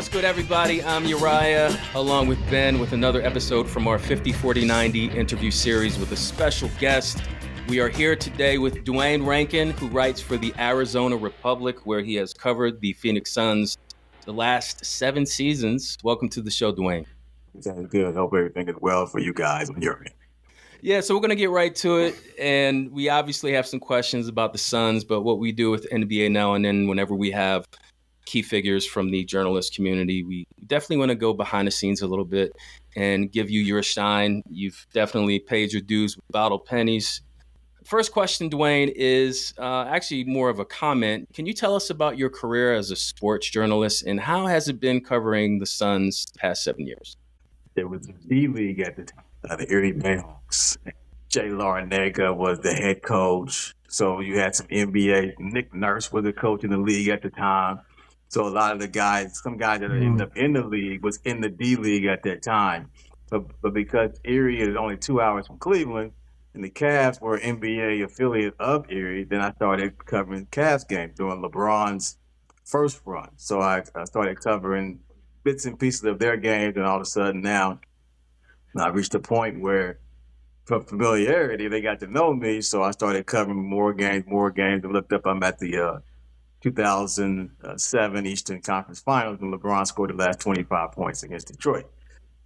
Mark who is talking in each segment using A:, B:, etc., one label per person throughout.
A: What's good, everybody? I'm Uriah, along with Ben, with another episode from our 50-40-90 interview series with a special guest. We are here today with Duane Rankin, who writes for the Arizona Republic, where he has covered the Phoenix Suns the last 7 seasons. Welcome to the show, Duane.
B: Sounds good. Hope everything is well for you guys on your end.
A: Yeah, so we're going to get right to it, and we obviously have some questions about the Suns, but what we do with NBA now and then, whenever we have key figures from the journalist community, we definitely want to go behind the scenes a little bit and give you your shine. You've definitely paid your dues with bottle pennies. First question, Duane, is actually more of a comment. Can you tell us about your career as a sports journalist, and how has it been covering the Suns the past 7 years?
B: There was a D-League at the time, the Erie Bayhawks. Jay Larinaga was the head coach. So you had some NBA. Nick Nurse was the coach in the league at the time. So a lot of the guys, some guys that ended up in the league was in the D-League at that time. But because Erie is only 2 hours from Cleveland, and the Cavs were an NBA affiliate of Erie, then I started covering Cavs games during LeBron's first run. So I started covering bits and pieces of their games, and all of a sudden now I reached a point where, from familiarity, they got to know me, so I started covering more games, and looked up, I'm at the 2007 Eastern Conference Finals when LeBron scored the last 25 points against Detroit.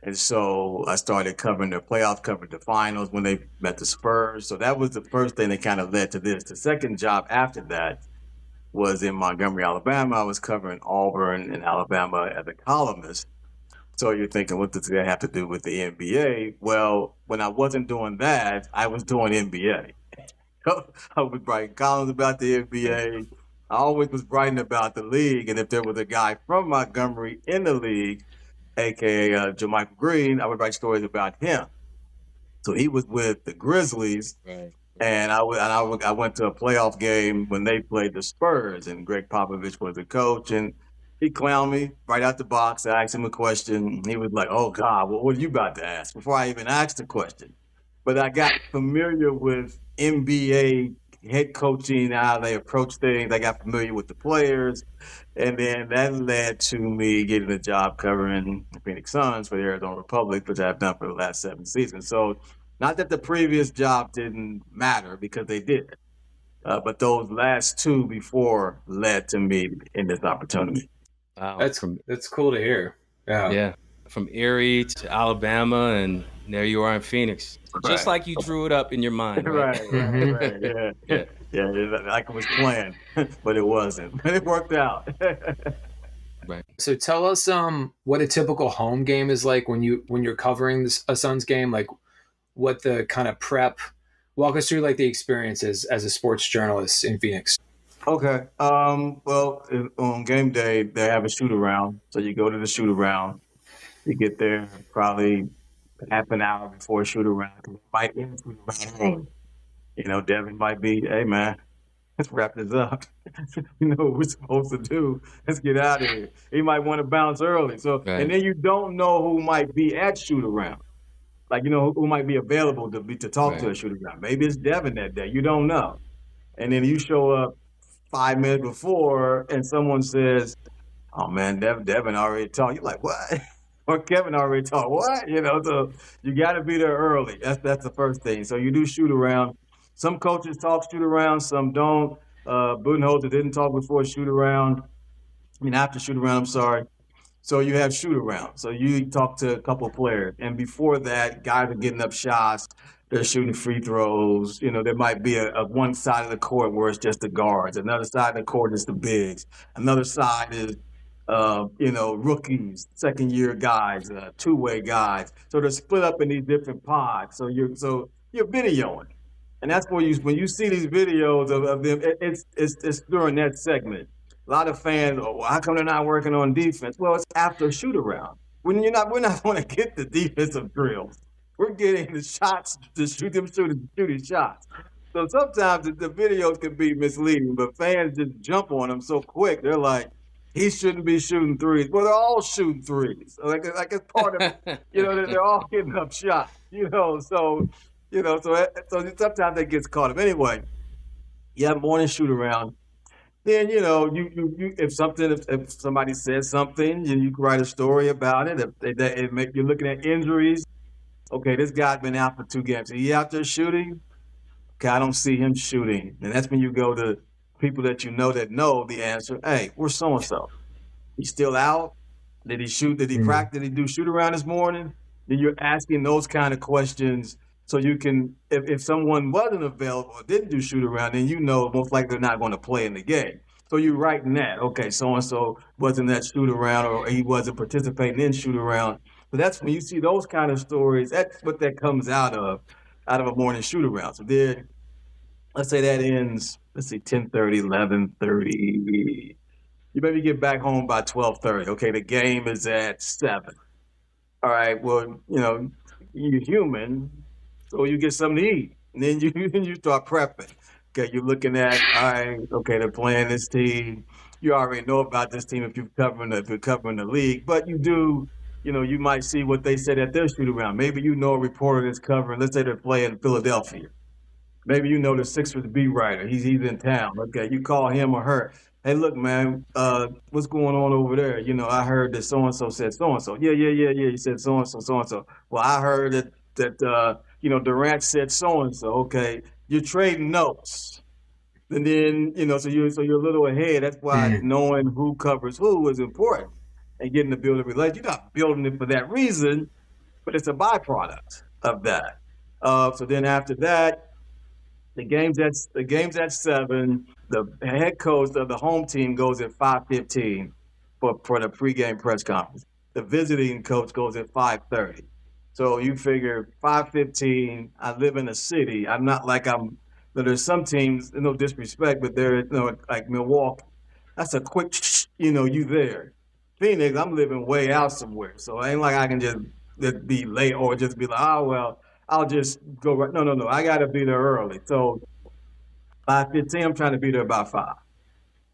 B: And so I started covering the playoffs, covered the finals when they met the Spurs. So that was the first thing that kind of led to this. The second job after that was in Montgomery, Alabama. I was covering Auburn and Alabama as a columnist. So you're thinking, what does that have to do with the NBA? Well, when I wasn't doing that, I was doing NBA. I was writing columns about the NBA. I always was writing about the league. And if there was a guy from Montgomery in the league, a.k.a. Jermichael Green, I would write stories about him. So he was with the Grizzlies.
A: Right.
B: And I went to a playoff game when they played the Spurs, and Greg Popovich was the coach, and he clowned me right out the box. I asked him a question. He was like, "Oh God, what are you about to ask?" Before I even asked the question. But I got familiar with NBA head coaching, how they approach things. I got familiar with the players, and then that led to me getting a job covering the Phoenix Suns for the Arizona Republic, which I've done for the last 7 seasons. So, not that the previous job didn't matter, because they did. But those last 2 before led to me in this opportunity.
A: Wow.
C: That's cool to hear.
A: Yeah. From Erie to Alabama, and there you are in Phoenix.
B: Right.
A: Just like you drew it up in your mind. Right.
B: Right. Yeah, like it was planned, but it wasn't. But it worked out.
A: Right.
C: So tell us what a typical home game is like when you're covering a Suns game, like what the kind of prep. Walk us through like the experiences as a sports journalist in Phoenix.
B: Okay. Well, on game day, they have a shoot-around. So you go to the shoot-around. You get there probably half an hour before shoot-around. Might end shoot-around. Devin might be, "Hey, man, let's wrap this up. We know what we're supposed to do. Let's get out of here." He might want to bounce early. So,
A: Right.
B: And then you don't know who might be at shoot-around. Like, who might be available to talk
A: Right.
B: to a shoot-around. Maybe it's Devin that day. You don't know. And then you show up 5 minutes before, and someone says, "Oh man, Devin already talked." You're like, "What?" Or Kevin already talked. What? So you got to be there early. That's the first thing. So you do shoot around. Some coaches talk shoot around, some don't. Budenholzer didn't talk before shoot around. After shoot around. I'm sorry. So you have shoot around. So you talk to a couple of players, and before that, guys are getting up shots. They're shooting free throws. There might be a one side of the court where it's just the guards. Another side of the court is the bigs. Another side is, rookies, second-year guys, two-way guys. So they're split up in these different pods. So you're videoing, and that's when you see these videos of them. It's during that segment. A lot of fans, how come they're not working on defense? Well, it's after shoot-around. We're not going to get the defensive drills. We're getting the shots to shooting shots. So sometimes the videos can be misleading, but fans just jump on them so quick. They're like, he shouldn't be shooting threes. Well, they're all shooting threes. Like it's part of, they're all getting up shots. So sometimes that gets caught up. Anyway, you have morning shoot around. then you if somebody says something, and you can write a story about it. You're looking at injuries. Okay, this guy's been out for 2 games. Is he out there shooting? Okay, I don't see him shooting. And that's when you go to people that that know the answer. Hey, where's so and so? He's still out? Did he shoot? Did he practice? Did he do shoot around this morning? Then you're asking those kind of questions so you can, if someone wasn't available or didn't do shoot around, then most likely they're not going to play in the game. So you're writing that. Okay, so and so wasn't that shoot around, or he wasn't participating in shoot around. So that's when you see those kind of stories. That's what that comes out of a morning shoot around. So then, let's say that ends. Let's see, 10:30, 11:30. You maybe get back home by 12:30. Okay, the game is at 7. All right, well, you're human, so you get something to eat. And then you start prepping. Okay, you're looking at, all right, okay, they're playing this team. You already know about this team if you're covering the league, but you do, you might see what they said at their shoot around. Maybe a reporter that's covering, let's say they're playing Philadelphia. Maybe the Sixers beat writer. He's in town. Okay, you call him or her. Hey, look, man, what's going on over there? I heard that so-and-so said so-and-so. Yeah. He said so-and-so, so-and-so. Well, I heard that Durant said so-and-so. Okay, you're trading notes. And then, so you're a little ahead. That's why knowing who covers who is important and getting to build a relationship. You're not building it for that reason, but it's a byproduct of that. So then after that, the game's at 7. The head coach of the home team goes at 5:15 for the pregame press conference. The visiting coach goes at 5:30. So you figure 5:15. I live in a city. I'm not like there's some teams, no disrespect, but they're like Milwaukee. That's a quick, you there. Phoenix, I'm living way out somewhere, so it ain't like I can just be late or just be like, oh well, I'll just go right. No. I got to be there early. So 5:15, I'm trying to be there about 5.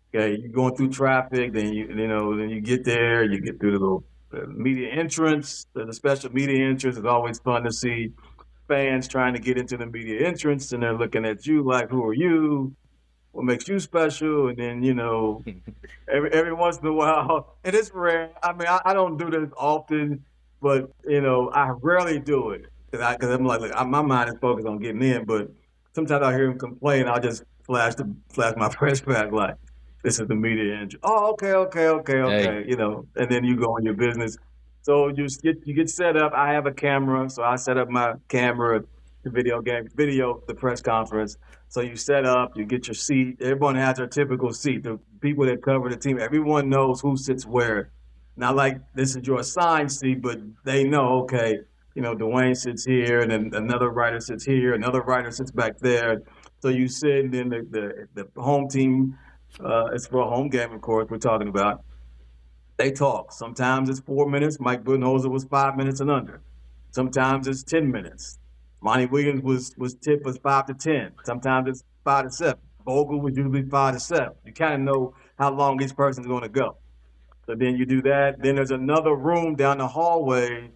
B: Okay, you're going through traffic, then you get there, you get through the little media entrance, the special media entrance. It's always fun to see fans trying to get into the media entrance, and they're looking at you like, who are you? What makes you special? And then, every once in a while, and it's rare. I mean, I don't do this often, but, I rarely do it. Because I'm like, look, my mind is focused on getting in, but sometimes I hear him complain. I'll just flash my press back like, this is the media entry. Oh, okay. Hey. And then you go on your business. So you get set up. I have a camera, so I set up my camera, the video the press conference. So you set up, you get your seat. Everyone has their typical seat. The people that cover the team, everyone knows who sits where. Not like this is your assigned seat, but they know, okay, Duane sits here, and then another writer sits here, another writer sits back there. So you sit, and then the home team, it's for a home game, of course, we're talking about. They talk. Sometimes it's 4 minutes. Mike Budenholzer was 5 minutes and under. Sometimes it's 10 minutes. Monty Williams was 5 to 10. Sometimes it's 5 to 7. Vogel was usually 5 to 7. You kind of know how long each person's going to go. So then you do that. Then there's another room down the hallway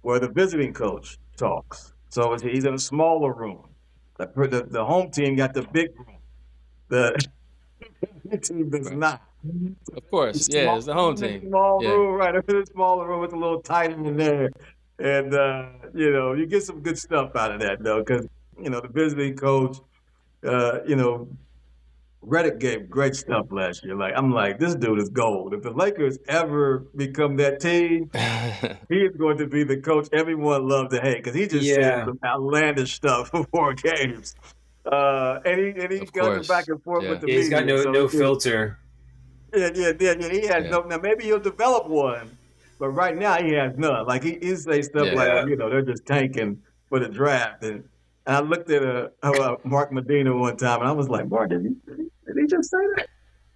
B: where the visiting coach talks. So he's in a smaller room. The home team got the big room. The team does not.
A: Of course, it's the home team.
B: Small room, right? It's a smaller room. It's a little tighter in there. And, you get some good stuff out of that, though, because, the visiting coach, Reddick gave great stuff last year. I'm like, this dude is gold. If the Lakers ever become that team, he is going to be the coach everyone loves to hate because he just said some outlandish stuff before games. And he goes back and forth with the media.
C: He's got no filter.
B: Yeah. He has no. Now maybe he'll develop one, but right now he has none. Like he say stuff like, they're just tanking for the draft. And I looked at Mark Medina one time, and I was like, Mark, did he just say that?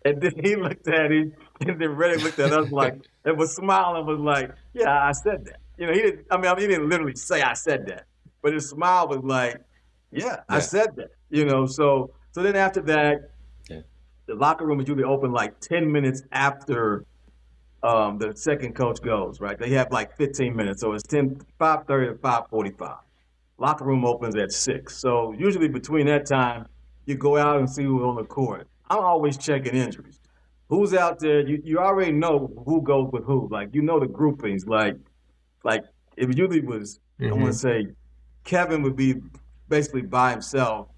B: And then he looked at him, and then Reddick looked at us like, and was smiling, was like, yeah, I said that. He didn't. I mean, he didn't literally say I said that, but his smile was like, I said that. So then after that, the locker room is usually open like 10 minutes after the second coach goes, right? They have like 15 minutes. So it's 5:30 to 5:45. Locker room opens at 6. So usually between that time, you go out and see who's on the court. I'm always checking injuries. Who's out there? You already know who goes with who. Like, you know the groupings. Like it usually was, I want to say, Kevin would be basically by himself,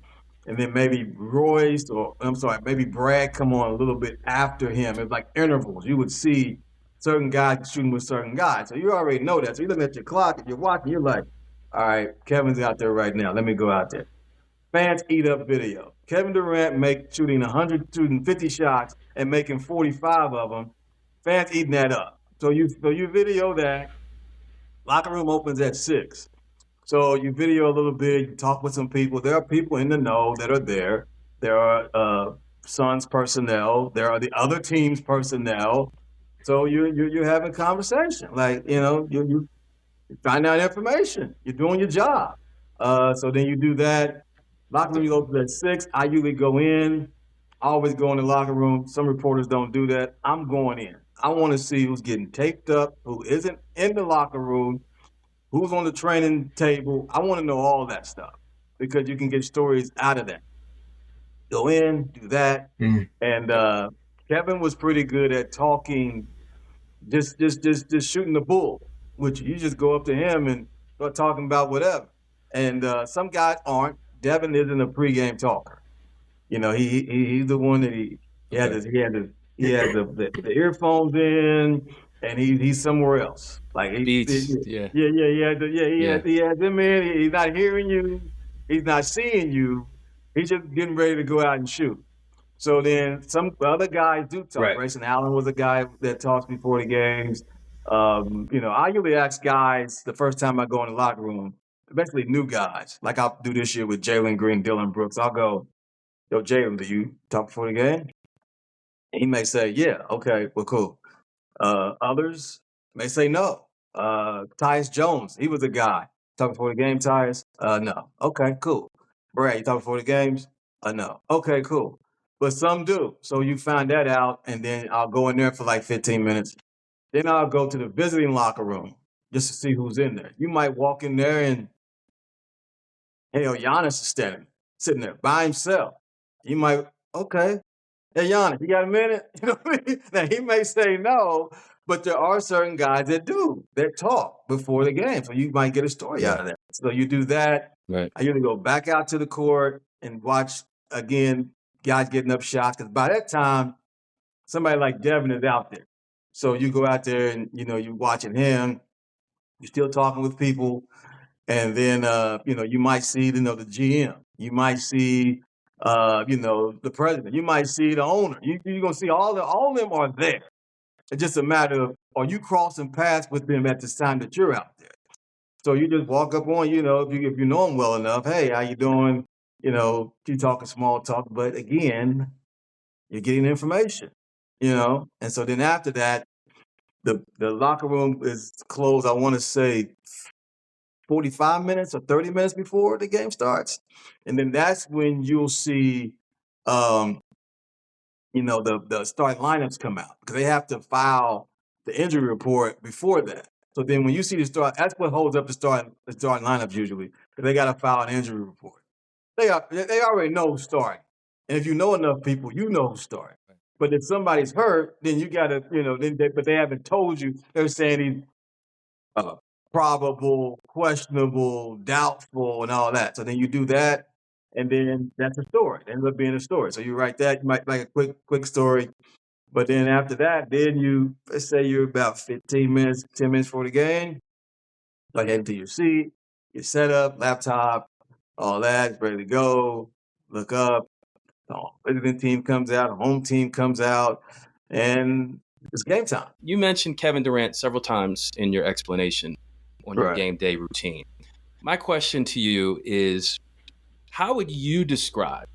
B: and then maybe Royce or I'm sorry, maybe Brad come on a little bit after him. It's like intervals. You would see certain guys shooting with certain guys. So you already know that. So you're looking at your clock, if you're watching, you're like, all right, Kevin's out there right now. Let me go out there. Fans eat up video. Kevin Durant shooting 150 shots and making 45 of them. Fans eating that up. So you video that. Locker room opens at 6. So you video a little bit, you talk with some people. There are people in the know that are there. There are Suns personnel. There are the other team's personnel. So you're having conversation. Like, you find out information. You're doing your job. So then you do that. Locker room, you open at 6. I usually go in. I always go in the locker room. Some reporters don't do that. I'm going in. I want to see who's getting taped up, who isn't in the locker room, who's on the training table. I want to know all that stuff because you can get stories out of that. Go in, do that. And Kevin was pretty good at talking, just shooting the bull, which you just go up to him and start talking about whatever. And some guys aren't. Devin isn't a pregame talker. He's the one that he had the earphones in, and he's somewhere else. Like he has them in. He's not hearing you. He's not seeing you. He's just getting ready to go out and shoot. So then some other guys do talk.
C: Right.
B: Grayson Allen was a guy that talks before the games. I usually ask guys the first time I go in the locker room, especially new guys. Like I'll do this year with Jalen Green, Dylan Brooks. I'll go, yo, Jalen, do you talk before the game? And he may say, yeah, okay, well, cool. Others may say no. Tyus Jones, he was a guy. Talk before the game, Tyus? No. Okay, cool. Brad, you talk before the games? No. Okay, cool. But some do. So you find that out, and then I'll go in there for like 15 minutes. Then I'll go to the visiting locker room just to see who's in there. You might walk in there and, hell, Giannis is sitting there by himself. You might, okay. Hey, Giannis, you got a minute? You know what I mean? Now, he may say no, but there are certain guys that do, that talk before the game. So you might get a story out of that. So you do that.
A: Right.
B: I usually go back out to the court and watch, again, guys getting up shots. Because by that time, somebody like Devin is out there. So you go out there and, you're watching him. You're still talking with people. And then, you might see, the GM. You might see, the president. You might see the owner. You're going to see all of them are there. It's just a matter of, are you crossing paths with them at this time that you're out there? So you just walk up on, if you know them well enough, hey, how you doing? You talking small talk. But again, you're getting information, And so then after that, the locker room is closed, I want to say, 45 minutes or 30 minutes before the game starts. And then that's when you'll see, the starting lineups come out because they have to file the injury report before that. So then when you see the start, that's what holds up the starting lineups usually because they got to file an injury report. They already know who's starting. And if you know enough people, you know who's starting. But if somebody's hurt, then you got to, but they haven't told you. They're saying he's probable, questionable, doubtful, and all that. So then you do that, and then that's a story. It ends up being a story. So you write that, you might like a quick story. But then after that, then let's say you're about 15 minutes, 10 minutes before the game, like head to your seat, your setup, laptop, all that, ready to go, look up, the visiting team comes out, the home team comes out, and it's game time.
A: You mentioned Kevin Durant several times in your explanation on your game day routine. My question to you is, how would you describe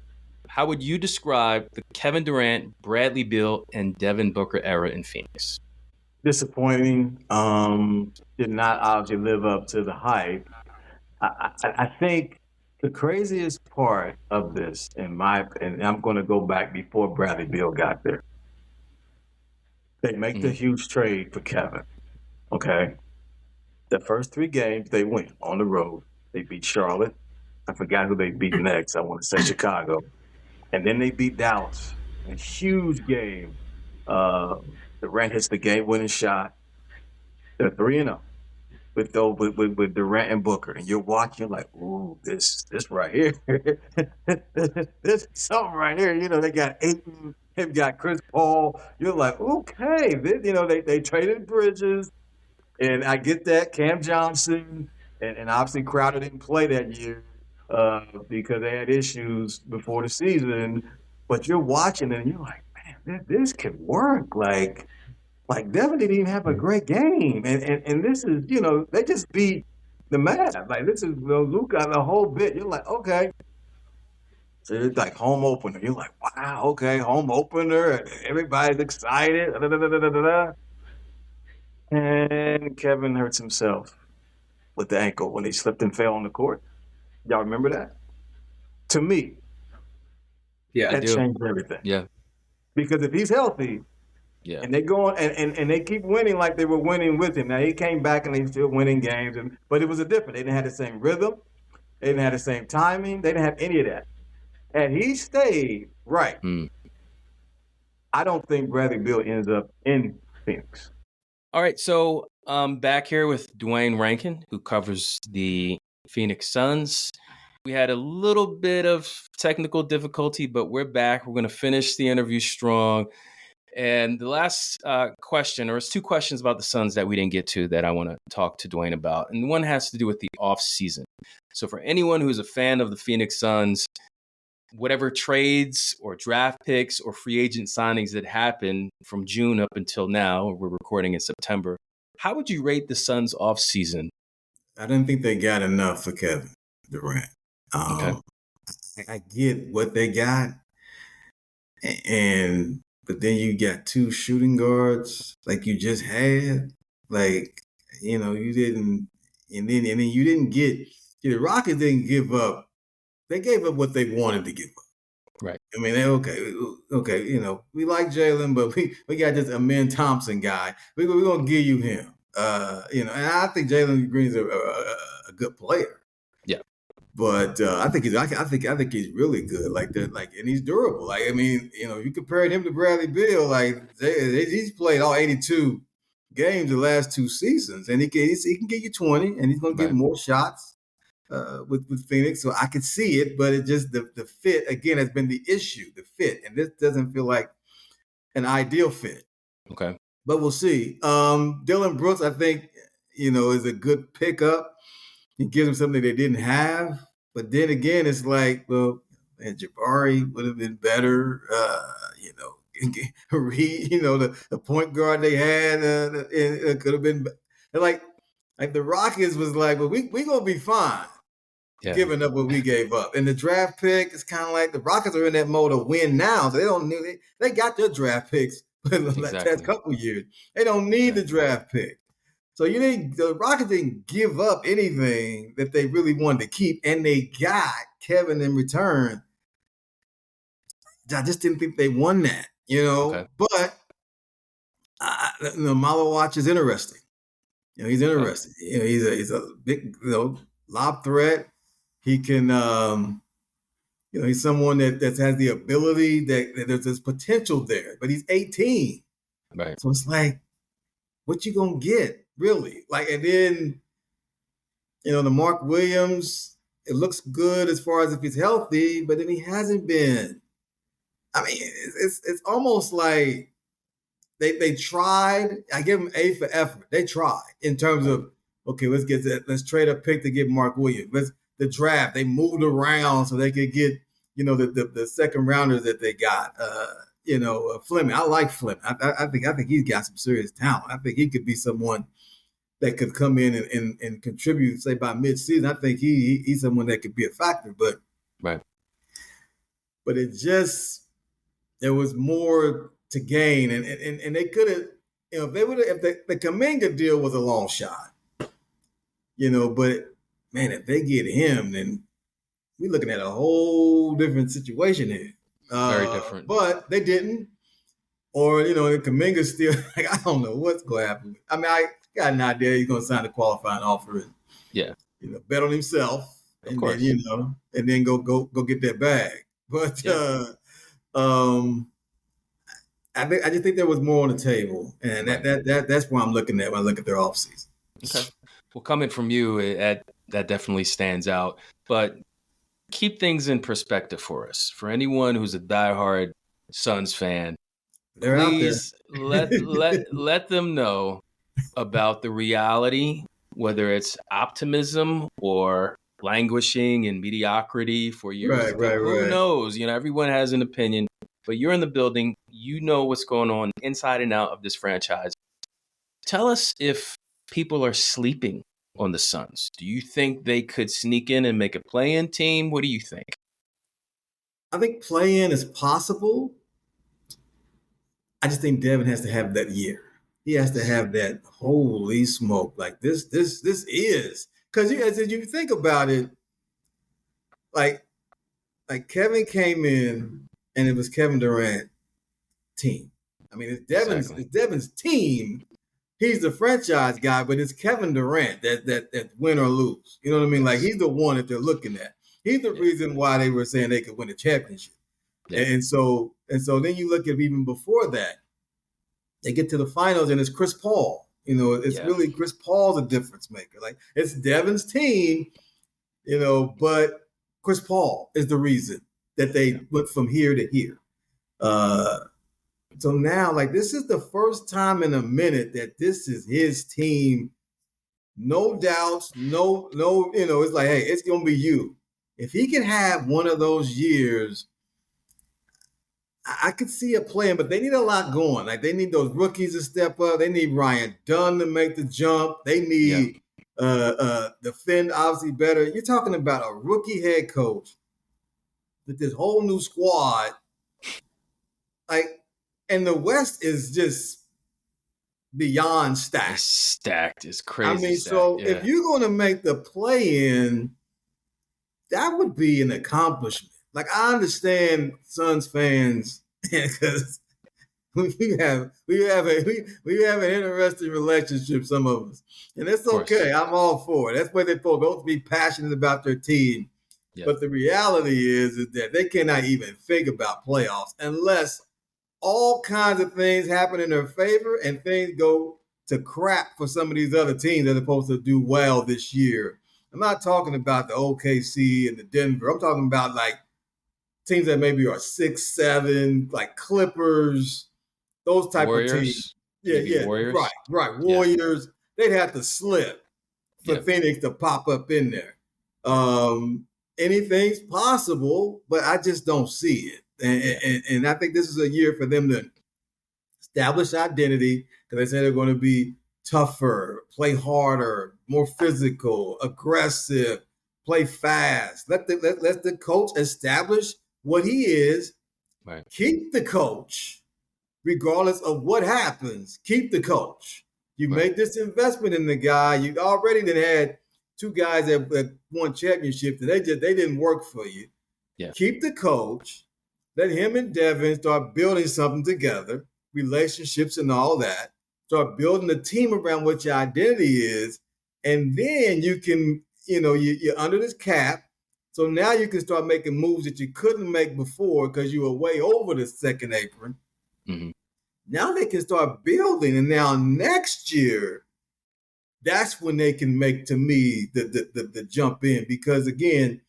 A: the Kevin Durant, Bradley Beal, and Devin Booker era in Phoenix?
B: Disappointing. Did not obviously live up to the hype. I think the craziest part of this, and I'm going to go back before Bradley Beal got there. They make the huge trade for Kevin. Okay. The first 3 games they win on the road. They beat Charlotte. I forgot who they beat next. I want to say Chicago. And then they beat Dallas. a huge game. Durant hits the game-winning shot. They're 3-0 with Durant and Booker, and you're watching like, ooh, this right here, this is something right here. They got Ayton, they've got Chris Paul. You're like, okay, they traded Bridges, and I get that Cam Johnson, and obviously Crowder didn't play that year because they had issues before the season. But you're watching it, and you're like, man, this could work. Like Devin didn't even have a great game, and this is they just beat the Mavs. Like this is Luka the whole bit. You're like, okay, so it's like home opener. You're like, wow, okay, home opener. Everybody's excited. Da, da, da, da, da, da, da. And Kevin hurts himself with the ankle when he slipped and fell on the court. Y'all remember that? To me,
C: Yeah,
B: that changed everything.
A: Yeah.
B: Because if he's healthy,
A: yeah,
B: and they go on and they keep winning like they were winning with him. Now he came back and he's still winning games, but it was a different. They didn't have the same rhythm. They didn't have the same timing. They didn't have any of that. And he stayed right. I don't think Bradley Beal ends up in Phoenix.
A: All right, so back here with Duane Rankin, who covers the Phoenix Suns. We had a little bit of technical difficulty, but we're back. We're going to finish the interview strong. And the last question, or it's two questions about the Suns that we didn't get to that I want to talk to Duane about. And one has to do with the offseason. So for anyone who's a fan of the Phoenix Suns, whatever trades or draft picks or free agent signings that happened from June up until now, we're recording in September, how would you rate the Suns offseason?
D: I didn't think they got enough for Kevin Durant.
A: Okay.
D: I get what they got, but then you got two shooting guards like you just had, you didn't, and then you didn't get. The Rockets didn't give up. They gave up what they wanted to give up.
A: Right.
D: I mean, okay. We like Jalen, but we got this Amen Thompson guy. We're gonna give you him. And I think Jalen Green's a good player.
A: Yeah.
D: But I think he's really good. And he's durable. You compared him to Bradley Beal. He's played all 82 games the last two seasons, and he can get you 20, and he's going to get more shots with Phoenix. So I could see it, but it just the fit again has been the issue. The fit, and this doesn't feel like an ideal fit.
A: Okay.
D: But we'll see. Dylan Brooks, I think, is a good pickup. He gives them something they didn't have. But then again, it's like, well, and Jabari would have been better. Reed, the point guard they had it could have been. Like the Rockets was like, well, we gonna be fine. Yeah. Giving up what we gave up. And the draft pick is kind of like the Rockets are in that mode of win now. So they don't need they got their draft picks for the past couple of years. They don't need the draft pick. So the Rockets didn't give up anything that they really wanted to keep, and they got Kevin in return. I just didn't think they won that, Okay. But Malo Watch is interesting. He's interesting. He's a big, lob threat. He can, he's someone that has the ability that there's potential there, but he's 18.
A: Right.
D: So it's like, what you gonna get? Really, and then, the Mark Williams, it looks good as far as if he's healthy, but then he hasn't been. I mean, it's almost like they tried. I give them A for effort. They tried in terms of, okay, let's trade a pick to get Mark Williams. The draft, they moved around so they could get, the second rounders that they got. Fleming. I like Fleming. I think he's got some serious talent. I think he could be someone that could come in and contribute, say, by mid-season. I think he's someone that could be a factor. But
A: right.
D: But there was more to gain, and they could have, if the Kuminga deal was a long shot, but man, if they get him, then we're looking at a whole different situation here.
A: Very different.
D: But they didn't. Or, Kuminga's still, I don't know what's going to happen. I mean, I got an idea he's going to sign a qualifying offer and, bet on himself.
A: Of course.
D: Then, and then go get that bag. But, I just think there was more on the table, and that's why I'm looking at when I look at their offseason.
A: Okay. Well, coming from you, that definitely stands out. But keep things in perspective for us. For anyone who's a diehard Suns fan,
D: They're out there.
A: please let them know about the reality, whether it's optimism or languishing in mediocrity for years to come. Who knows? Everyone has an opinion, but you're in the building. You know what's going on inside and out of this franchise. Tell us if people are sleeping on the Suns. Do you think they could sneak in and make a play-in team? What do you think?
D: I think play-in is possible. I just think Devin has to have that year. He has to have that holy smoke. Like this is because as you think about it, like Kevin came in and it was Kevin Durant team. I mean, it's Devin's team. He's the franchise guy, but it's Kevin Durant that win or lose. You know what I mean? Like he's the one that they're looking at. He's the reason why they were saying they could win a championship. Yeah. And so then you look at even before that, they get to the finals and it's Chris Paul. It's really Chris Paul's a difference maker. Like it's Devin's team, but Chris Paul is the reason that they went from here to here. So now, like, this is the first time in a minute that this is his team. No doubts, no, it's like, hey, it's going to be you. If he can have one of those years, I could see a plan, but they need a lot going. Like, they need those rookies to step up. They need Ryan Dunn to make the jump. They need defend, obviously, better. You're talking about a rookie head coach with this whole new squad. Like, and the West is just beyond stacked.
A: It's stacked. It's crazy.
D: I mean, so if you're going to make the play-in, that would be an accomplishment. Like, I understand Suns fans because we have an interesting relationship, some of us, and it's okay. I'm all for it. That's why they're supposed to be passionate about their team. Yep. But the reality is that they cannot even think about playoffs unless all kinds of things happen in their favor and things go to crap for some of these other teams that are supposed to do well this year. I'm not talking about the OKC and the Denver. I'm talking about like teams that maybe are 6-7, like Clippers, those type
A: Warriors.
D: of teams. Yeah,
A: Warriors.
D: Right. Warriors. They'd have to slip for Phoenix to pop up in there. Anything's possible, but I just don't see it. And I think this is a year for them to establish identity because they say they're going to be tougher, play harder, more physical, aggressive, play fast. Let the coach establish what he is.
A: Right. Keep
D: the coach, regardless of what happens. Keep the coach. You made this investment in the guy. You already then had two guys that won championships, and they didn't work for you.
A: Yeah.
D: Keep the coach. Let him and Devin start building something together, relationships and all that. Start building a team around what your identity is. And then you can, you're under this cap. So now you can start making moves that you couldn't make before because you were way over the second apron.
A: Mm-hmm.
D: Now they can start building. And now next year, that's when they can make, to me, the jump in. Because, again,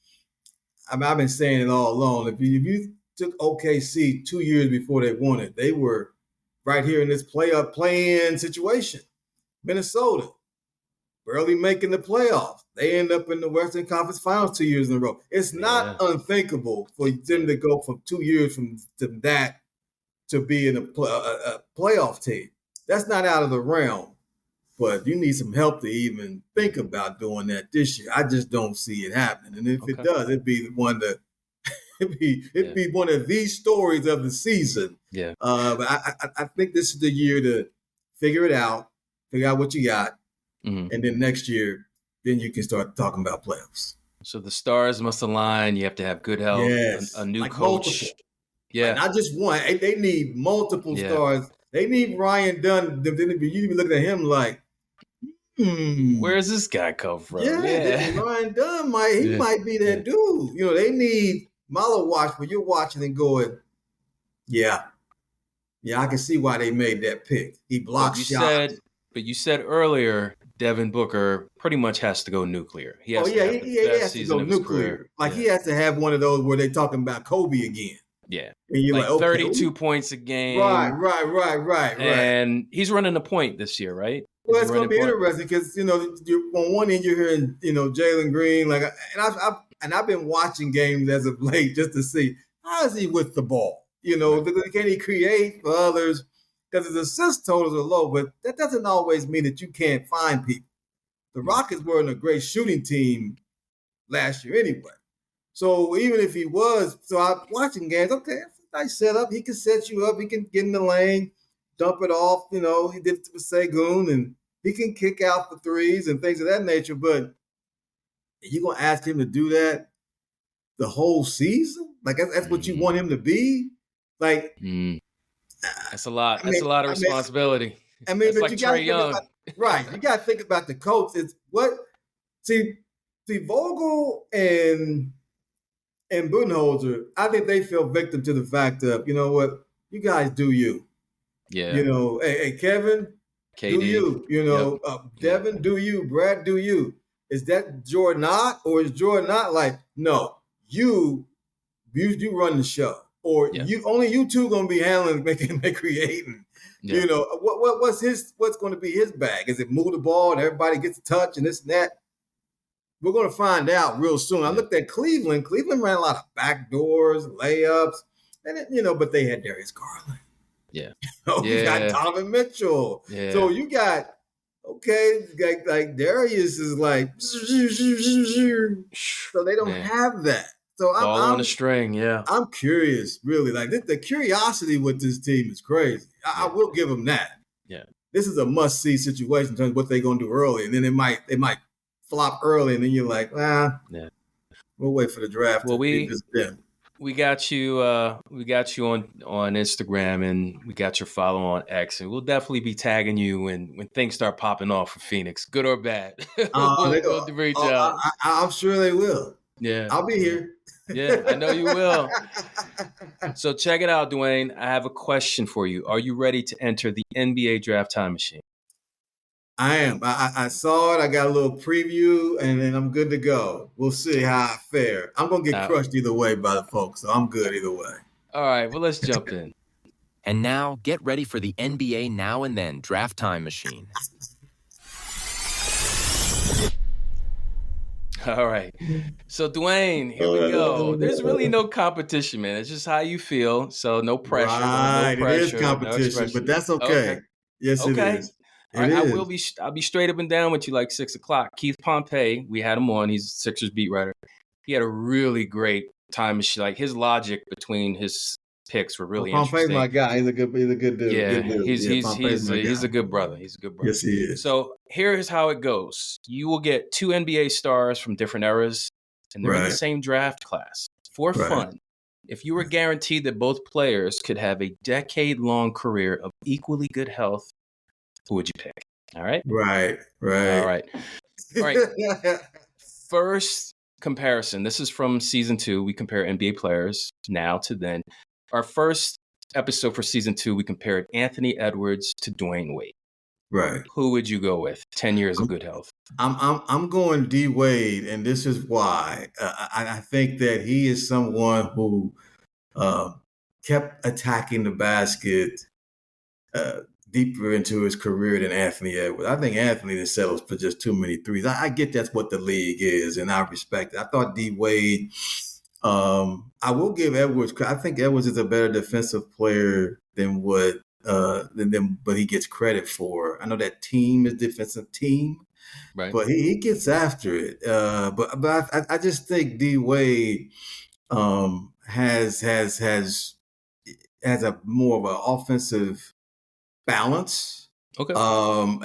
D: I've been saying it all along. If you took OKC 2 years before they won it, they were right here in this play-in situation. Minnesota, barely making the playoffs. They end up in the Western Conference Finals 2 years in a row. It's not unthinkable for them to go from 2 years from that to be in a playoff team. That's not out of the realm. But you need some help to even think about doing that this year. I just don't see it happening. And if it does, it'd be one that it'd be one of these stories of the season.
A: Yeah.
D: But I think this is the year to figure out what you got, and then next year, then you can start talking about playoffs.
A: So the stars must align. You have to have good health, a new coach.
D: Multiple. Yeah, not just one. They need multiple stars. They need Ryan Dunn. You need to be looking at him like,
A: where does this guy come from?
D: Ryan Dunn might be that dude. They need Malo watch, but you're watching and going, Yeah, I can see why they made that pick. He blocks shots.
A: But you said earlier, Devin Booker pretty much has to go nuclear. He has
D: Oh
A: to
D: yeah,
A: have the
D: he
A: best
D: has to
A: season
D: go
A: of his career.
D: nuclear. Like he has to have one of those where they talking about Kobe again.
A: Yeah.
D: And you're like, okay,
A: 32 points a game.
D: Right.
A: And he's running the point this year, right?
D: Well, it's going to be interesting because you're on one end you're hearing Jalen Green I've been watching games as of late just to see how is he with the ball. Can he create for others? Because his assist totals are low, but that doesn't always mean that you can't find people. The Rockets weren't a great shooting team last year anyway. So even if he was, I'm watching games, okay, nice setup. He can set you up. He can get in the lane, dump it off. He did it with Segun, and he can kick out the threes and things of that nature. But you're going to ask him to do that the whole season? Like, that's what you want him to be? Like,
A: that's a lot. That's a lot of responsibility.
D: But
A: like
D: you got to
A: Young.
D: Right. You got to think about the coach. See, Vogel and Budenholzer, I think they fell victim to the fact of, you know what, you guys do you.
A: Yeah.
D: Hey, Kevin,
A: KD.
D: Do you. Devin, do you. Brad, do you. Is that Jordan not? Or is Jordan not like, no, you run the show. Or only you two gonna be handling, making, creating. Yeah. What's going to be his bag? Is it move the ball and everybody gets a touch and this and that? We're going to find out real soon. I looked at Cleveland. Cleveland ran a lot of back doors, layups, and but they had Darius Garland.
A: Yeah.
D: You got Donovan Mitchell. Yeah. So you got like Darius is like, so they don't have that. So I'm
A: on a string. Yeah.
D: I'm curious, really. Like the curiosity with this team is crazy. I will give them that.
A: Yeah.
D: This is a must-see situation in terms of what they're going to do early, and then they might flop early, and then you're like, we'll wait for the draft.
A: Well, we got you on Instagram, and we got your follow on X, and we'll definitely be tagging you when things start popping off for Phoenix, good or bad. We'll reach out.
D: I'm sure they will.
A: Yeah,
D: I'll be here.
A: Yeah, I know you will. So check it out, Duane. I have a question for you. Are you ready to enter the NBA draft time machine?
D: I am. I saw it. I got a little preview, and then I'm good to go. We'll see how I fare. I'm going to get crushed either way by the folks, so I'm good either way.
A: All right, well, let's jump in.
E: And now, get ready for the NBA Now and Then Draft Time Machine.
A: All right. So, Duane, here we go. There's really no competition, man. It's just how you feel. So, no pressure.
D: Right.
A: No pressure,
D: it is competition, but that's okay. Yes, it is.
A: All right, I'll be straight up and down with you like 6 o'clock. Keith Pompey, we had him on. He's a Sixers beat writer. He had a really great time machine. Like his logic between his picks were really interesting.
D: Pompey's my guy. He's a good dude.
A: Yeah,
D: good dude.
A: He's a good brother. He's a good brother.
D: Yes, he is.
A: So here's how it goes. You will get 2 NBA stars from different eras, and they're in the same draft class for fun. If you were guaranteed that both players could have a decade-long career of equally good health, who would you pick? All right?
D: Right.
A: All right. First comparison. This is from season 2. We compare NBA players now to then. Our first episode for season 2, we compared Anthony Edwards to Dwayne Wade.
D: Right.
A: Who would you go with? 10 years of good health.
D: I'm going D Wade, and this is why. I think that he is someone who kept attacking the basket deeper into his career than Anthony Edwards. I think Anthony settles for just too many threes. I get that's what the league is, and I respect it. I thought D Wade. I will give Edwards. I think Edwards is a better defensive player than what but he gets credit for. I know that team is defensive team,
A: right?
D: But he gets after it. But I just think D Wade has a more of an offensive balance.
A: Okay.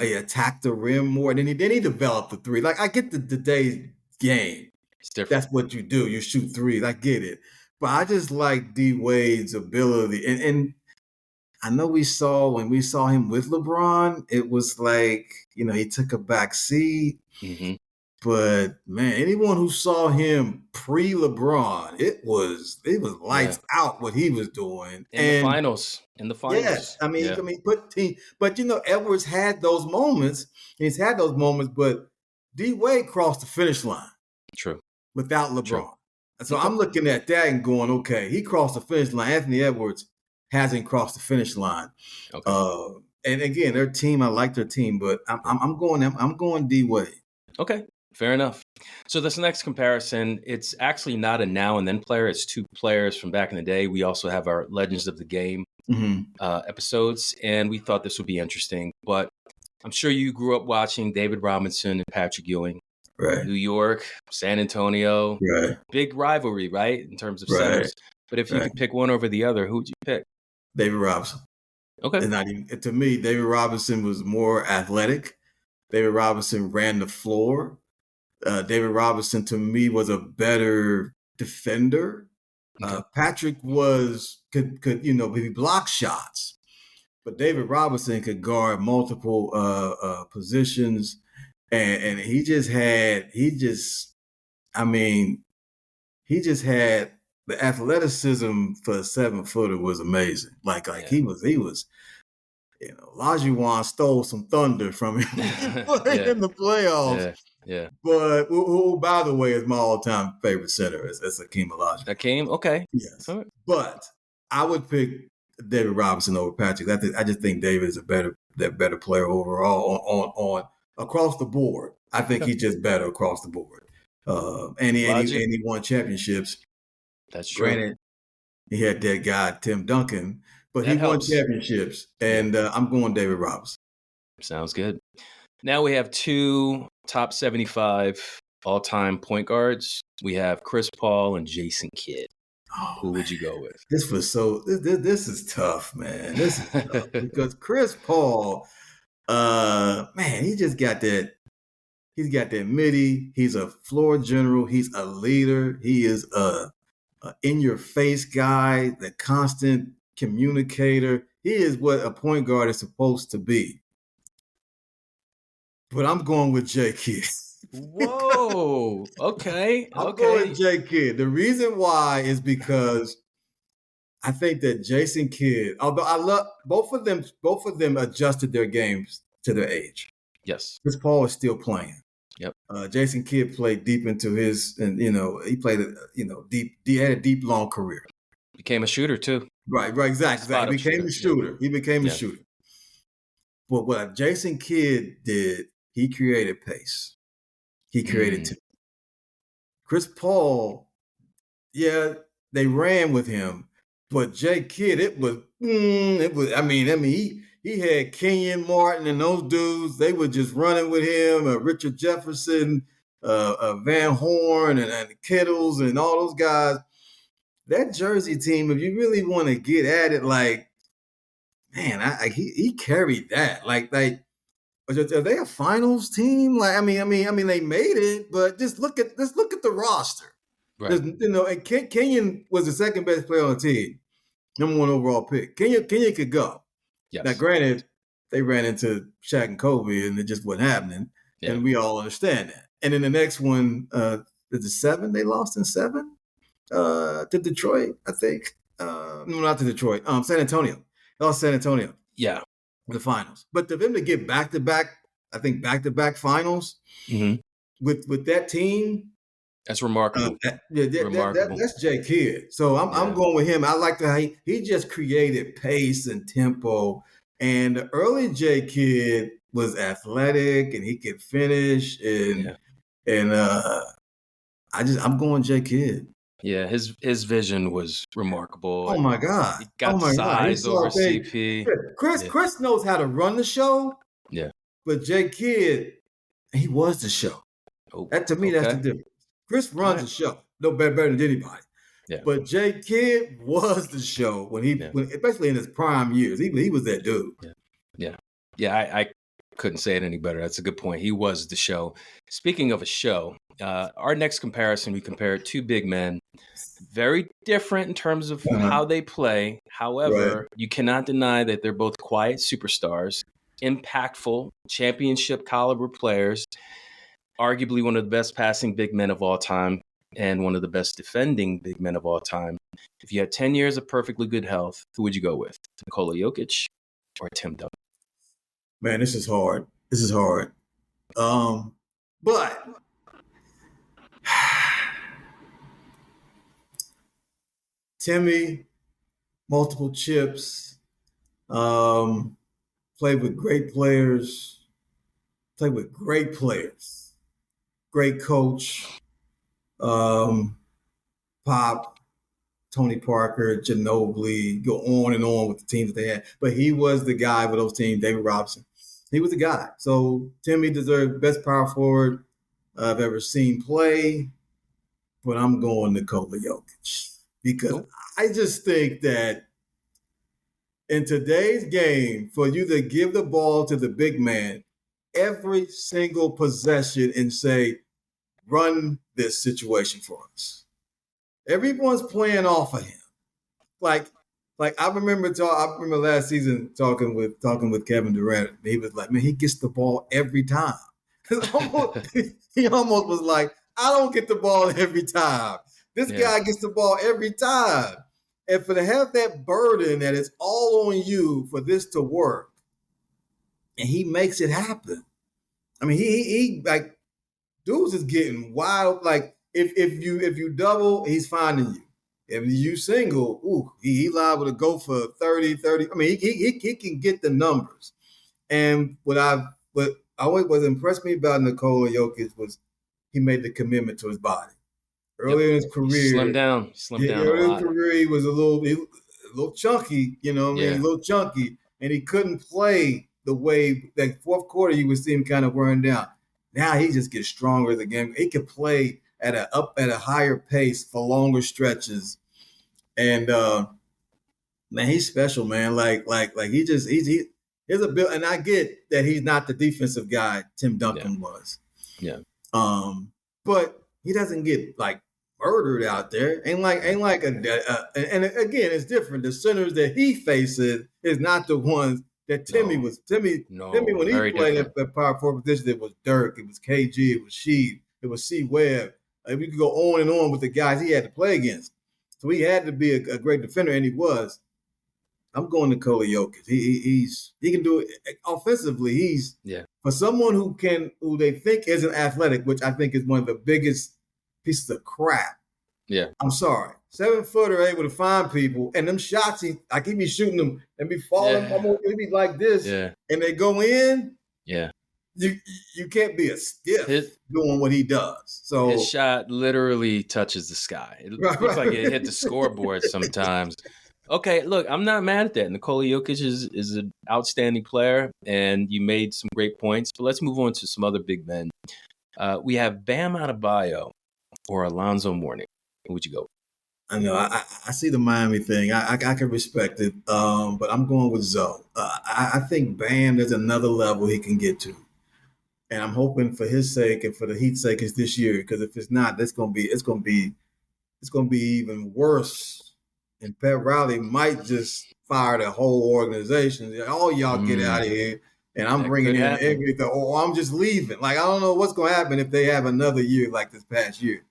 D: He attacked the rim more. Then he developed the three. Like I get the today's game.
A: It's different.
D: That's what you do. You shoot threes. I get it. But I just like D Wade's ability. And I know when we saw him with LeBron, it was like, he took a back seat.
A: Mm-hmm.
D: But man, anyone who saw him pre-LeBron, it was lights out what he was doing.
A: In the finals.
D: Yes, I mean, but Edwards had those moments. He's had those moments, but D Wade crossed the finish line.
A: True.
D: Without LeBron.
A: True.
D: So I'm looking at that and going, okay, he crossed the finish line. Anthony Edwards hasn't crossed the finish line. Okay. And again, their team, I like their team, but I'm going D Wade.
A: Okay. Fair enough. So this next comparison, it's actually not a now and then player. It's two players from back in the day. We also have our Legends of the Game episodes, and we thought this would be interesting. But I'm sure you grew up watching David Robinson and Patrick Ewing.
D: Right.
A: New York, San Antonio.
D: Right.
A: Big rivalry, right, in terms of centers. But if you could pick one over the other, who would you pick?
D: David Robinson.
A: Okay.
D: To me, David Robinson was more athletic. David Robinson ran the floor. David Robinson, to me, was a better defender. Patrick could maybe block shots, but David Robinson could guard multiple positions, and he just had the athleticism for a 7-footer was amazing. He was. Olajuwon stole some thunder from him in the playoffs.
A: Yeah.
D: But who, by the way, is my all-time favorite center is Hakeem Olajuwon.
A: Hakeem, okay.
D: Yes. Right. But I would pick David Robinson over Patrick. I just think David is a better player overall on across the board. I think he's just better across the board. And he won championships.
A: That's true.
D: Granted, he had that guy Tim Duncan, but he won championships. And I'm going David Robinson.
A: Sounds good. Now we have two top 75 all-time point guards. We have Chris Paul and Jason Kidd. Who would you go with?
D: This is tough, man. This is tough because Chris Paul, he just got that. He's got that midi. He's a floor general. He's a leader. He is a in-your-face guy, the constant communicator. He is what a point guard is supposed to be. But I'm going with J. Kidd.
A: Whoa. Okay.
D: I'm going with J. Kidd. The reason why is because I think that Jason Kidd, although I love both of them adjusted their games to their age.
A: Yes.
D: Chris Paul is still playing.
A: Yep.
D: Jason Kidd played deep into he played deep. He had a deep, long career.
A: Became a shooter too.
D: Right, exactly. He became a shooter. He became a shooter. But what Jason Kidd did, he created pace. He created tempo. Chris Paul, they ran with him, but J. Kidd, he had Kenyon Martin and those dudes, they were just running with him, Richard Jefferson, Van Horn and Kittles and all those guys. That Jersey team, if you really want to get at it, he carried that. Are they a finals team? They made it, but just look at the roster.
A: Right.
D: And Kenyon was the second best player on the team, number 1 overall pick. Kenyon could go.
A: Yes.
D: Now, granted, they ran into Shaq and Kobe, and it just wasn't happening, and we all understand that. And then the next one, is it 7? They lost in 7 to Detroit, I think. No, not to Detroit. San Antonio. They lost San Antonio.
A: Yeah.
D: The finals. But for them to get back-to-back finals with that team.
A: That's remarkable.
D: That's J. Kidd. So I'm going with him. I like how he just created pace and tempo. And the early J. Kidd was athletic and he could finish. I'm going J. Kidd.
A: Yeah, his vision was remarkable.
D: Oh my God!
A: He got size over CP.
D: Chris knows how to run the show.
A: Yeah,
D: but J. Kidd, he was the show.
A: Oh,
D: that's the difference. Chris runs the show, no better than anybody.
A: Yeah,
D: but J. Kidd was the show when especially in his prime years. He was that dude.
A: Yeah. I couldn't say it any better. That's a good point. He was the show. Speaking of a show, our next comparison, we compared two big men, very different in terms of how they play. However, you cannot deny that they're both quiet superstars, impactful, championship caliber players. arguably one of the best passing big men of all time and one of the best defending big men of all time. If you had 10 years of perfectly good health, who would you go with? Nikola Jokic or Tim Duncan?
D: Man, this is hard. But Timmy, multiple chips, played with great players, great coach, Pop, Tony Parker, Ginobili, go on and on with the teams that they had. But he was the guy for those teams, David Robinson. He was the guy. So Timmy deserved best power forward I've ever seen play. But I'm going Nikola Jokic because I just think that in today's game, for you to give the ball to the big man every single possession and say, run this situation for us. Everyone's playing off of him. Like I remember last season talking with Kevin Durant. He was like, man, he gets the ball every time. He almost was like, I don't get the ball every time. This guy gets the ball every time. And for to have that burden that it's all on you for this to work, and he makes it happen. I mean, he like dudes is getting wild. Like if you double, he's finding you. If you single, he liable to go for 30. I mean, he can get the numbers. And what always was impressed me about Nikola Jokic was he made the commitment to his body. Earlier in his career,
A: Slimmed down.
D: Earlier in his career, he was a little chunky. You know what I mean? A little chunky, and he couldn't play the way that fourth quarter you would see him kind of wearing down. Now he just gets stronger as a game. He can play at a higher pace for longer stretches, and man, he's special, man. Like he's a bit. And I get that he's not the defensive guy Tim Duncan was.
A: Yeah.
D: But he doesn't get like murdered out there. Ain't like and again, it's different. The centers that he faces is not the ones that Timmy was. Timmy when he played at power forward position, it was Dirk, it was KG, it was Sheed, it was C Webb. We could go on and on with the guys he had to play against. So he had to be a great defender, and he was. I'm going to Nikola Jokic. He can do it offensively. He's for someone who they think isn't athletic, which I think is one of the biggest pieces of crap.
A: Yeah.
D: I'm sorry. 7-footer able to find people, and them shots he be shooting them and be falling, he be like this, and they go in.
A: Yeah.
D: You can't be a stiff doing what he does. So
A: his shot literally touches the sky. It looks like it hit the scoreboard sometimes. Okay, look, I'm not mad at that. Nikola Jokic is an outstanding player, and you made some great points. But let's move on to some other big men. We have Bam Adebayo or Alonzo Mourning. Who would you go with?
D: I know. I see the Miami thing. I can respect it, but I'm going with Zoe. I think Bam, there's another level he can get to. And I'm hoping for his sake and for the Heat's sake it's this year, because if it's not, it's gonna be even worse. And Pat Riley might just fire the whole organization. All y'all get out of here, and I'm bringing in everything, or I'm just leaving. Like I don't know what's gonna happen if they have another year like this past year.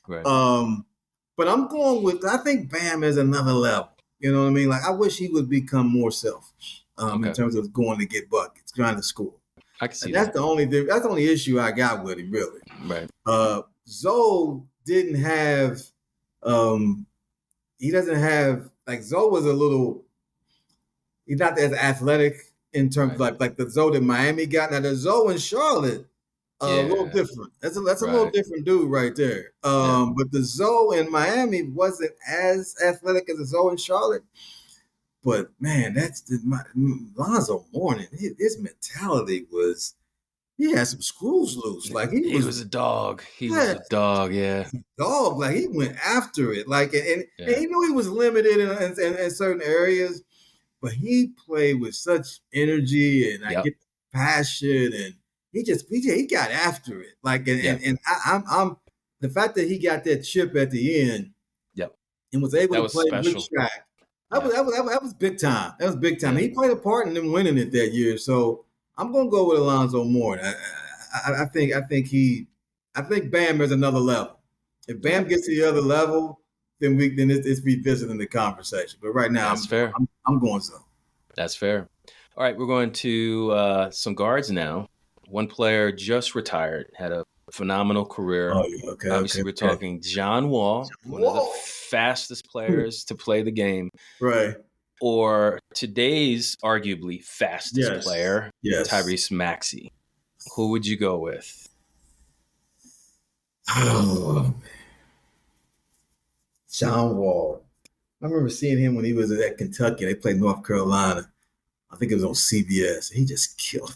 A: Right.
D: But I'm going with. I think Bam is another level. You know what I mean? Like I wish he would become more selfish in terms of going to get buckets, trying to score.
A: I can see
D: that's the only issue I got with him, really.
A: Right.
D: Zoe didn't have. He doesn't have Zoe was a little. He's not as athletic in terms of like the Zoe that Miami got. Now the Zoe in Charlotte, a little different. That's a little different dude right there. But the Zoe in Miami wasn't as athletic as the Zoe in Charlotte. But man, Lonzo Mourning. His mentality was. He had some screws loose. Like he was
A: a dog. He was a dog. Yeah,
D: dog. Like he went after it. Like and he knew he was limited in certain areas, but he played with such energy and I get passion, and he got after it. Like and I'm the fact that he got that chip at the end.
A: Yep.
D: And was able to play with Shaq. That was big time. That was big time. He played a part in them winning it that year. So I'm gonna go with Alonzo Mourning. I think he I think Bam is another level. If Bam gets to the other level, then it's revisiting the conversation. But right now,
A: That's fair.
D: I'm going so.
A: That's fair. All right, we're going to some guards now. One player just retired, had a phenomenal career.
D: Oh, yeah. Okay.
A: Obviously, we're talking John Wall, one of the fastest players to play the game.
D: Right.
A: Or today's arguably fastest player, Tyrese Maxey. Who would you go with?
D: Oh, John Wall. I remember seeing him when he was at Kentucky. They played North Carolina. I think it was on CBS. He just killed.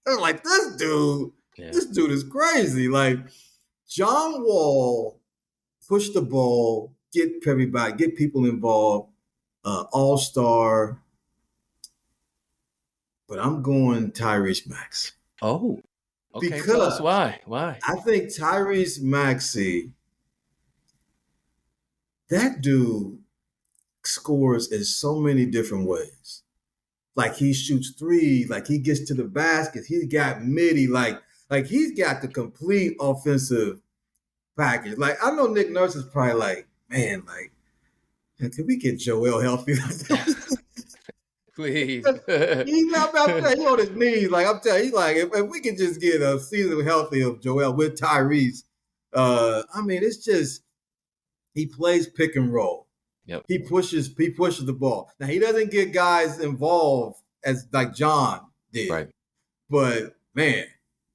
D: I was like, this dude is crazy. Like, John Wall pushed the ball, get everybody, get people involved, all-star. But I'm going Tyrese Maxey.
A: Oh, okay.
D: Because
A: tell us why. Why?
D: I think Tyrese Maxey, that dude scores in so many different ways. Like, he shoots three, like he gets to the basket, he's got midi, like he's got the complete offensive package. Like, I know Nick Nurse is probably like, man, like, can we get Joel healthy?
A: Please.
D: He's not about to he on his knees. Like, I'm telling you, he's like, if we can just get a season healthy of Joel with Tyrese, I mean, it's just, he plays pick and roll.
A: Yep.
D: He pushes the ball. Now, he doesn't get guys involved as like John did.
A: Right.
D: But man,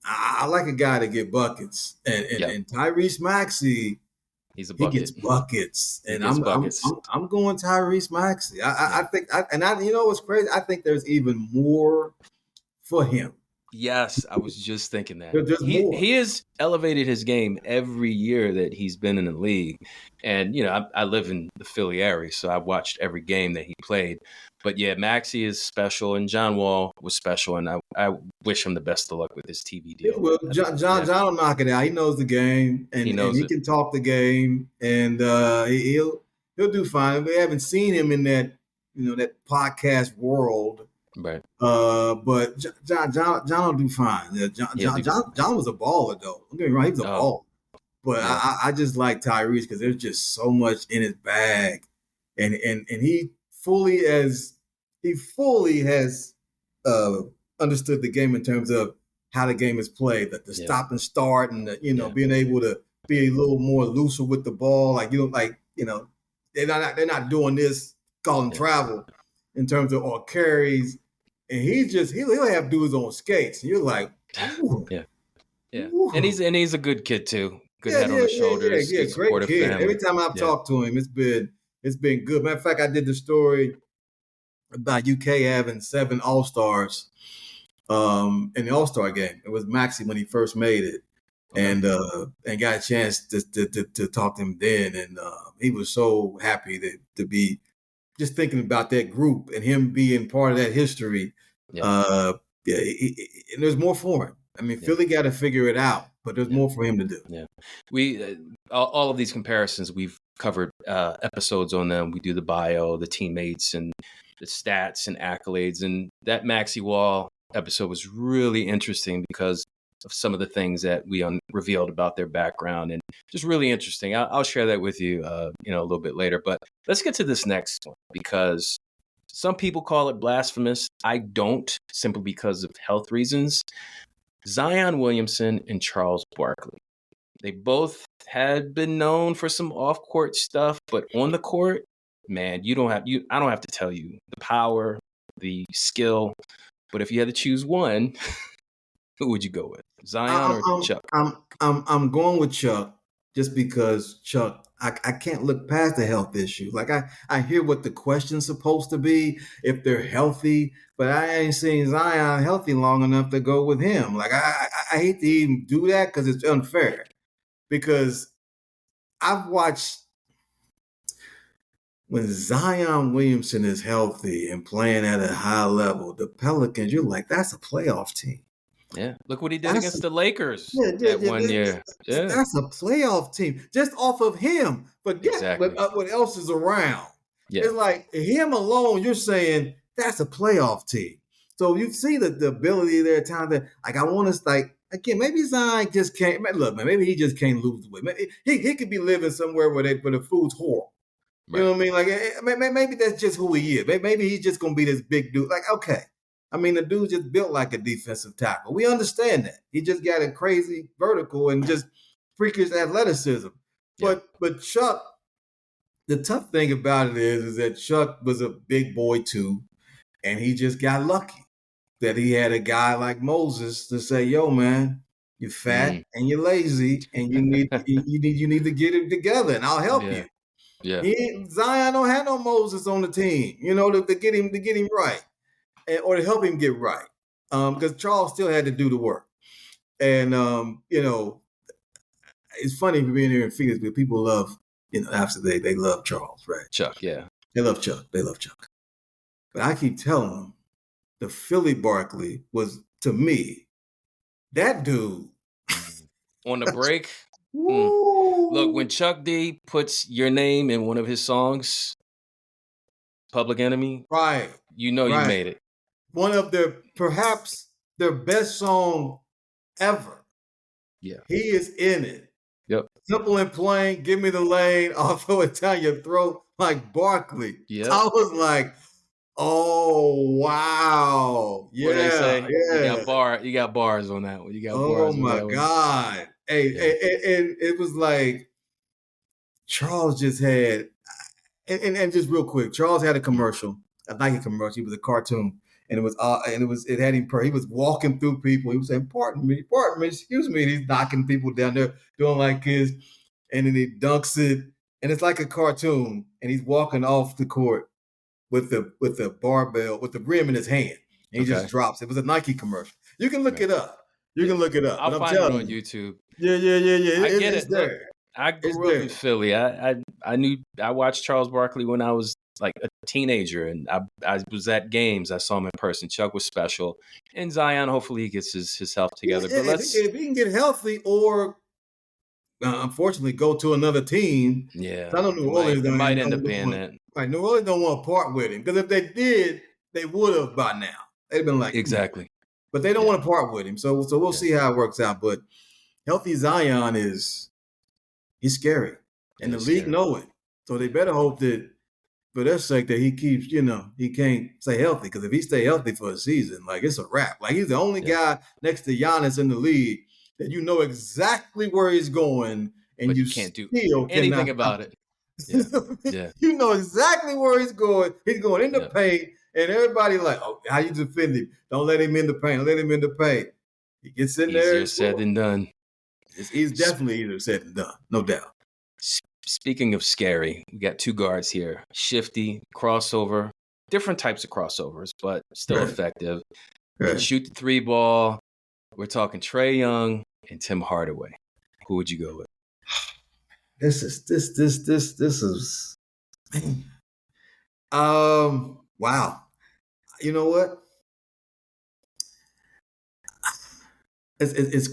D: I like a guy to get buckets. And Tyrese Maxey,
A: he's a bucket.
D: He gets buckets. And
A: I'm
D: going Tyrese Maxey. I think you know what's crazy? I think there's even more for him.
A: Yes, I was just thinking that.
D: He
A: has elevated his game every year that he's been in the league. And, you know, I live in the Philly area, so I've watched every game that he played. But, yeah, Maxey is special, and John Wall was special, and I wish him the best of luck with his TV deal.
D: Well, John will knock it out. He knows the game, and he can talk the game, and he'll do fine. We haven't seen him in that, you know, that podcast world.
A: Right.
D: But John will do fine. Yeah, John was a baller, though. Don't get me wrong, he was a baller. But I just like Tyrese because there's just so much in his bag, and he fully has understood the game in terms of how the game is played, the stop and start, and being able to be a little more looser with the ball. Like they're not doing this calling travel in terms of or carries. And he'll have dudes on skates. And you're like, ooh.
A: Yeah. Ooh. And he's a good kid too. Good head on his shoulders.
D: Yeah, great kid. Family. Every time I've talked to him, it's been good. Matter of fact, I did the story about UK having 7 All-Stars in the All-Star game. It was Maxey when he first made it. And got a chance to talk to him then. And he was so happy to be just thinking about that group and him being part of that history. And there's more for him. I mean, Philly got to figure it out, but there's more for him to do.
A: Yeah, we all of these comparisons, we've covered episodes on them. We do the bio, the teammates, and the stats and accolades. And that Maxey Wall episode was really interesting because of some of the things that we revealed about their background, and just really interesting. I'll share that with you, a little bit later. But let's get to this next one because some people call it blasphemous. I don't, simply because of health reasons. Zion Williamson and Charles Barkley. They both had been known for some off-court stuff, but on the court, man, I don't have to tell you the power, the skill. But if you had to choose one, who would you go with? Zion or Chuck?
D: I'm going with Chuck just because Chuck, I can't look past the health issue. Like I hear what the question's supposed to be if they're healthy, but I ain't seen Zion healthy long enough to go with him. Like I hate to even do that because it's unfair. Because I've watched when Zion Williamson is healthy and playing at a high level, the Pelicans, you're like, that's a playoff team.
A: Yeah, look what he did against the Lakers that 1 year. Yeah.
D: That's a playoff team just off of him. Forget what else is around. Yeah. It's like him alone, you're saying that's a playoff team. So you see the ability there, time that like I want to like again, maybe Zion just can't. Look, man, maybe he just can't lose the weight. Maybe he could be living somewhere where the food's horrible. You know what I mean? Like maybe that's just who he is. Maybe he's just gonna be this big dude. Like, okay, I mean, the dude's just built like a defensive tackle. We understand that. He just got a crazy vertical and just freakish athleticism.
A: Yeah.
D: But Chuck, the tough thing about it is that Chuck was a big boy too, and he just got lucky that he had a guy like Moses to say, "Yo, man, you're fat and you're lazy, and you need to get it together, and I'll help you."
A: Yeah.
D: Zion don't have no Moses on the team, you know, to get him right, or to help him get right, because Charles still had to do the work. And you know, it's funny being here in Phoenix, but people love, you know, after they love Charles, right?
A: Chuck, yeah,
D: they love Chuck. But I keep telling them, the Philly Barkley was, to me, that dude.
A: On the break. Look, when Chuck D puts your name in one of his songs, Public Enemy,
D: right?
A: You know you made it.
D: One of perhaps their best song ever.
A: Yeah.
D: He is in it.
A: Yep.
D: Simple and plain, give me the lane, I'll throw it down your throat like Barkley.
A: Yep.
D: I was like, oh wow. Yeah.
A: What they say?
D: Yeah.
A: You got bars on that one. You got
D: bars. Oh my God. Hey, and it was like Charles just had, and just real quick, Charles had a commercial, a Nike commercial. It was a cartoon, and it had him. He was walking through people. He was saying, "Pardon me, excuse me." And he's knocking people down there, doing like this, and then he dunks it, and it's like a cartoon. And he's walking off the court with the barbell, with the rim in his hand, and he just drops. It was a Nike commercial. You can look it up. You can look it up.
A: I'll find it on YouTube.
D: Yeah.
A: I get it.
D: There.
A: Look, I grew up in Philly. I watched Charles Barkley when I was like a teenager, and I was at games. I saw him in person. Chuck was special, and Zion. Hopefully, he gets his health together.
D: Yeah, but if he can get healthy, or unfortunately go to another team.
A: Yeah,
D: I don't know. New Orleans
A: might end up being that.
D: Right, New Orleans don't want to part with him, because if they did, they would have by now. They'd been like,
A: exactly.
D: But they don't want to part with him, so we'll see how it works out. But healthy Zion he's scary, and the league know it. So they better hope that, for their sake, that he keeps, he can't stay healthy. Because if he stay healthy for a season, like, it's a wrap. Like, he's the only guy next to Giannis in the league that you know exactly where he's going, and
A: but
D: you
A: can't do
D: anything
A: about it. Yeah.
D: You know exactly where he's going. He's going in the paint, and everybody like, "Oh, how you defend him? Don't let him in the paint. Don't let him in the paint." He gets in there.
A: Easier said than done.
D: It's definitely easier said than done, no doubt.
A: Speaking of scary, we got two guards here. Shifty, crossover, different types of crossovers, but still effective. Right. Shoot the three ball. We're talking Trae Young and Tim Hardaway. Who would you go with?
D: This is wow. You know what? It's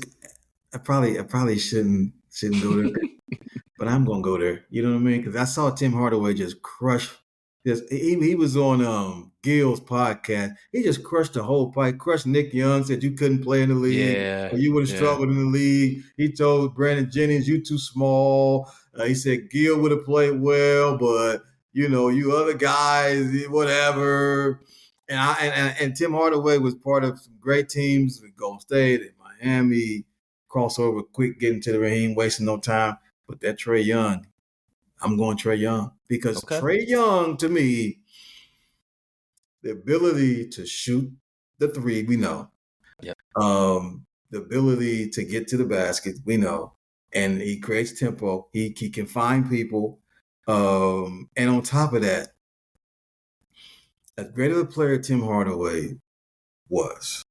D: I probably shouldn't go there. But I'm gonna go there. You know what I mean? Because I saw Tim Hardaway just crush. He was on Gil's podcast. He just crushed the whole fight. Crushed Nick Young. Said you couldn't play in the league. Or you would have struggled in the league. He told Brandon Jennings, "You too small." He said Gil would have played well, but you other guys, whatever. And Tim Hardaway was part of some great teams with Golden State and Miami. Crossover, quick, getting to the ring, wasting no time. But that Trae Young, I'm going Trae Young, because Trae Young, to me, the ability to shoot the three, we know.
A: Yep.
D: The ability to get to the basket, we know. And he creates tempo. He can find people. And on top of that, as great of a player Tim Hardaway was,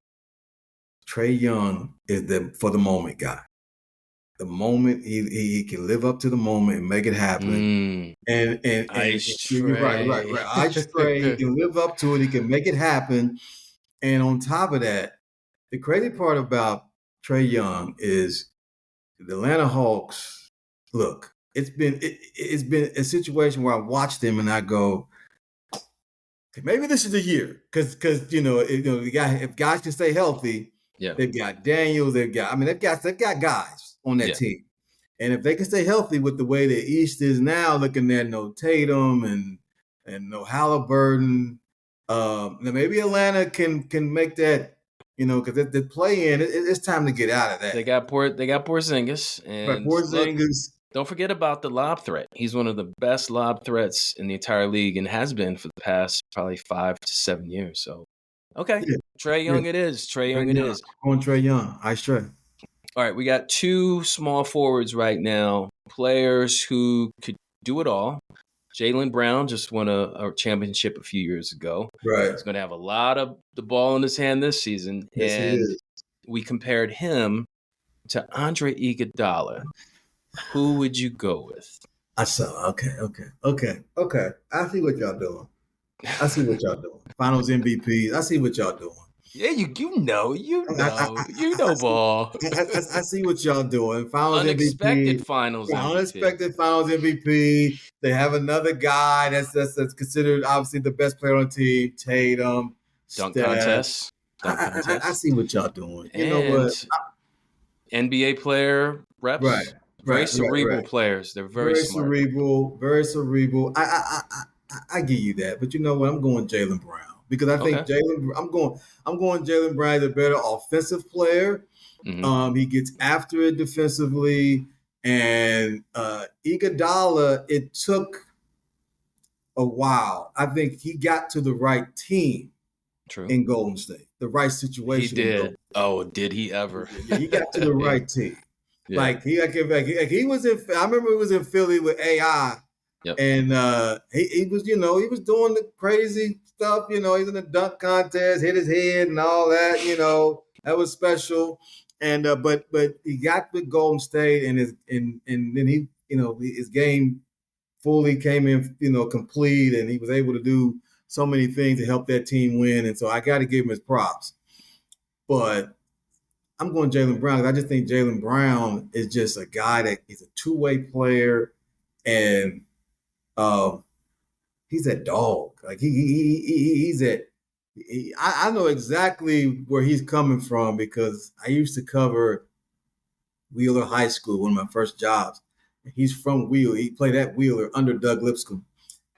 D: Trae Young is the for the moment guy. The moment he can live up to the moment and make it happen. And
A: Ice
D: Trae. Right. Ice Trae, he can live up to it. He can make it happen. And on top of that, the crazy part about Trae Young is the Atlanta Hawks. Look, it's been a situation where I watch them and I go, maybe this is the year, because if guys can stay healthy,
A: Yeah.
B: They've got Daniels. They've got guys on that team. And if they can stay healthy with the way the East is now, looking at no Tatum and no Halliburton, then maybe Atlanta can make that, because the play in, it's time to get out of that.
A: They got Porzingis, and
B: Porzingis.
A: Don't forget about the lob threat. He's one of the best lob threats in the entire league and has been for the past probably 5 to 7 years. So, okay, Trae Young it is. Trae Young it is.
B: On Trae Young, Ice Trae.
A: All right, we got 2 small forwards right now, players who could do it all. Jaylen Brown just won a championship a few years ago.
B: Right.
A: He's going to have a lot of the ball in his hand this season.
B: Yes,
A: and we compared him to Andre Iguodala. Who would you go with?
B: I saw. Okay. I see what y'all doing. Finals MVP. I see what y'all doing.
A: Yeah, you know ball.
B: I see what y'all doing. Finals
A: Unexpected
B: MVP.
A: Finals MVP.
B: Unexpected Finals MVP. They have another guy that's considered obviously the best player on the team. Tatum.
A: Dunk contest.
B: I see what y'all doing. You know what?
A: NBA player reps.
B: Right.
A: Very cerebral players. They're very smart.
B: Very cerebral. I give you that, but you know what? I'm going Jaylen Brown because I think I'm going Jaylen Brown is a better offensive player. Mm-hmm. He gets after it defensively, and Iguodala. It took a while. I think he got to the right team.
A: True.
B: In Golden State, the right situation.
A: He did. Oh, did he ever?
B: Yeah, he got to the right team. Yeah. Like he was in. I remember he was in Philly with AI, and he was he was doing the crazy stuff. He's in the dunk contest, hit his head and all that. That was special. And but he got with Golden State, and then he his game fully came in complete, and he was able to do so many things to help that team win. And so I got to give him his props, but I'm going Jaylen Brown because I just think Jaylen Brown is just a guy that he's a two-way player, and he's a dog. Like I know exactly where he's coming from because I used to cover Wheeler High School, one of my first jobs. He's from Wheeler. He played at Wheeler under Doug Lipscomb.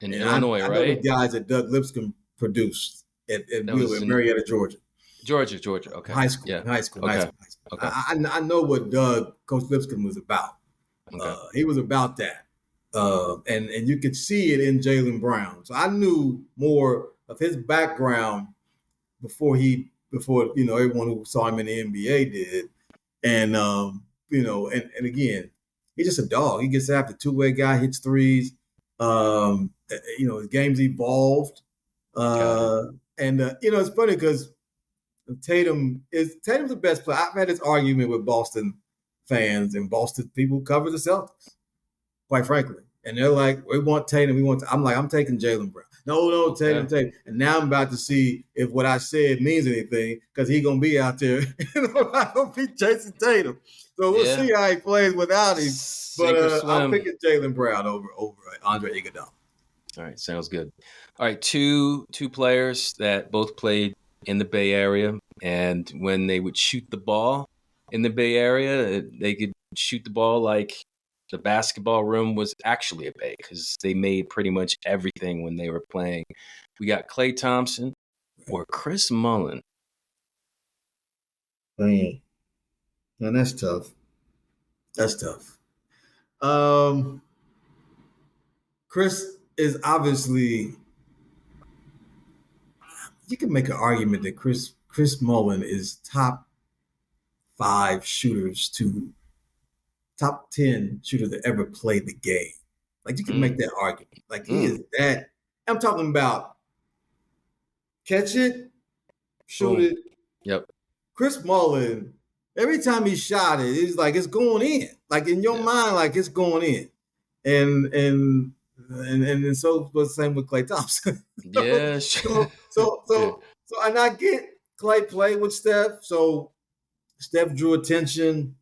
A: In Illinois,
B: I
A: right?
B: know the guys that Doug Lipscomb produced at Wheeler in Marietta, Georgia.
A: Georgia. Okay.
B: High school.
A: Yeah.
B: High school.
A: Okay.
B: High school.
A: Okay.
B: I know what Coach Lipscomb was about.
A: Okay.
B: He was about that. And you could see it in Jaylen Brown. So I knew more of his background before everyone who saw him in the NBA did. And and again, he's just a dog. He gets after two-way guy, hits threes. His game's evolved. It's funny because Tatum's the best player. I've had this argument with Boston fans and Boston people who cover the Celtics, quite frankly. And they're like, we want Tatum. I'm like, I'm taking Jaylen Brown. No, Tatum. And now I'm about to see if what I said means anything because he's going to be out there. I'm going to be chasing Tatum. So we'll see how he plays without him. But I'm picking Jaylen Brown over Andre Iguodala.
A: All right, sounds good. All right, two players that both played in the Bay Area, and when they would shoot the ball in the Bay Area, they could shoot the ball like the basketball room was actually a bay because they made pretty much everything when they were playing. We got Klay Thompson or Chris Mullin.
B: Man, that's tough. Chris is obviously, you can make an argument that Chris Mullin is top 5 shooters top 10 shooter that ever played the game. Like you can make that argument. Like he is that. I'm talking about catch it, shoot it.
A: Yep.
B: Chris Mullin, every time he shot it, it's like it's going in. Like in your mind, like it's going in. And so was the same with Klay Thompson.
A: Yeah.
B: So and I get Klay played with Steph, so Steph drew attention.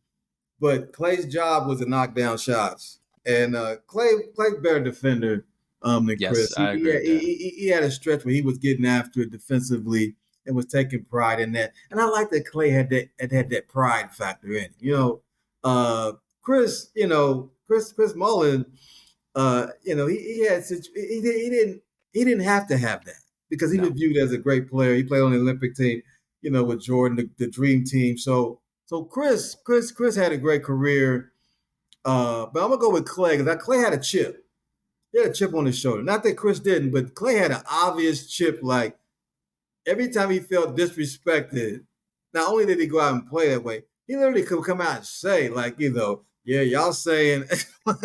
B: But Klay's job was to knock down shots, and Klay's better defender than Chris.
A: I agree.
B: He had a stretch where he was getting after it defensively,
D: and was taking pride in that. And I like that Clay had that pride factor in it. Chris Mullin, he didn't have to have that because he was viewed as a great player. He played on the Olympic team, with Jordan, the dream team. So Chris had a great career. But I'm gonna go with Clay because Clay had a chip. He had a chip on his shoulder. Not that Chris didn't, but Clay had an obvious chip. Like every time he felt disrespected, not only did he go out and play that way, he literally could come out and say, like, yeah, y'all saying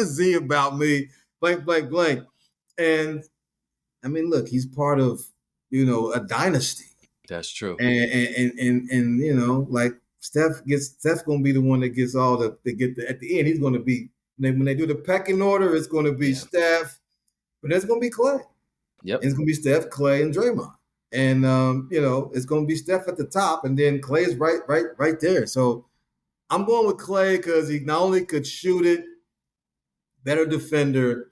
D: Z about me, blank, blank, blank. And I mean, look, he's part of, a dynasty.
A: That's true.
D: And like Steph's gonna be the one that gets all at the end. He's gonna be when they do the pecking order, it's gonna be Steph, but there's gonna be Clay.
A: Yep.
D: It's gonna be Steph, Clay, and Draymond. And it's gonna be Steph at the top, and then Clay is right there. So I'm going with Clay because he not only could shoot it, better defender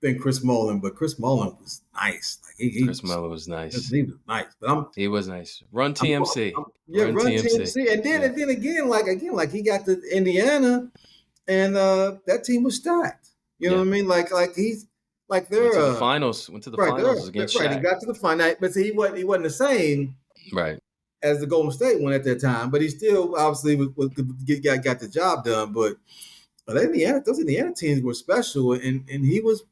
D: than Chris Mullin, but Chris Mullin was nice. Like
A: Chris Mullin was nice.
D: He was nice, but
A: he was nice. Run TMC.
D: Run TMC. And then again, he got to Indiana, and that team was stacked. You know what I mean? Like he's like they're
A: went to the finals. Went to the finals against Shaq.
D: He got to the final, but see, he wasn't the same as the Golden State one at that time. But he still obviously got the job done. But those Indiana teams were special, and he was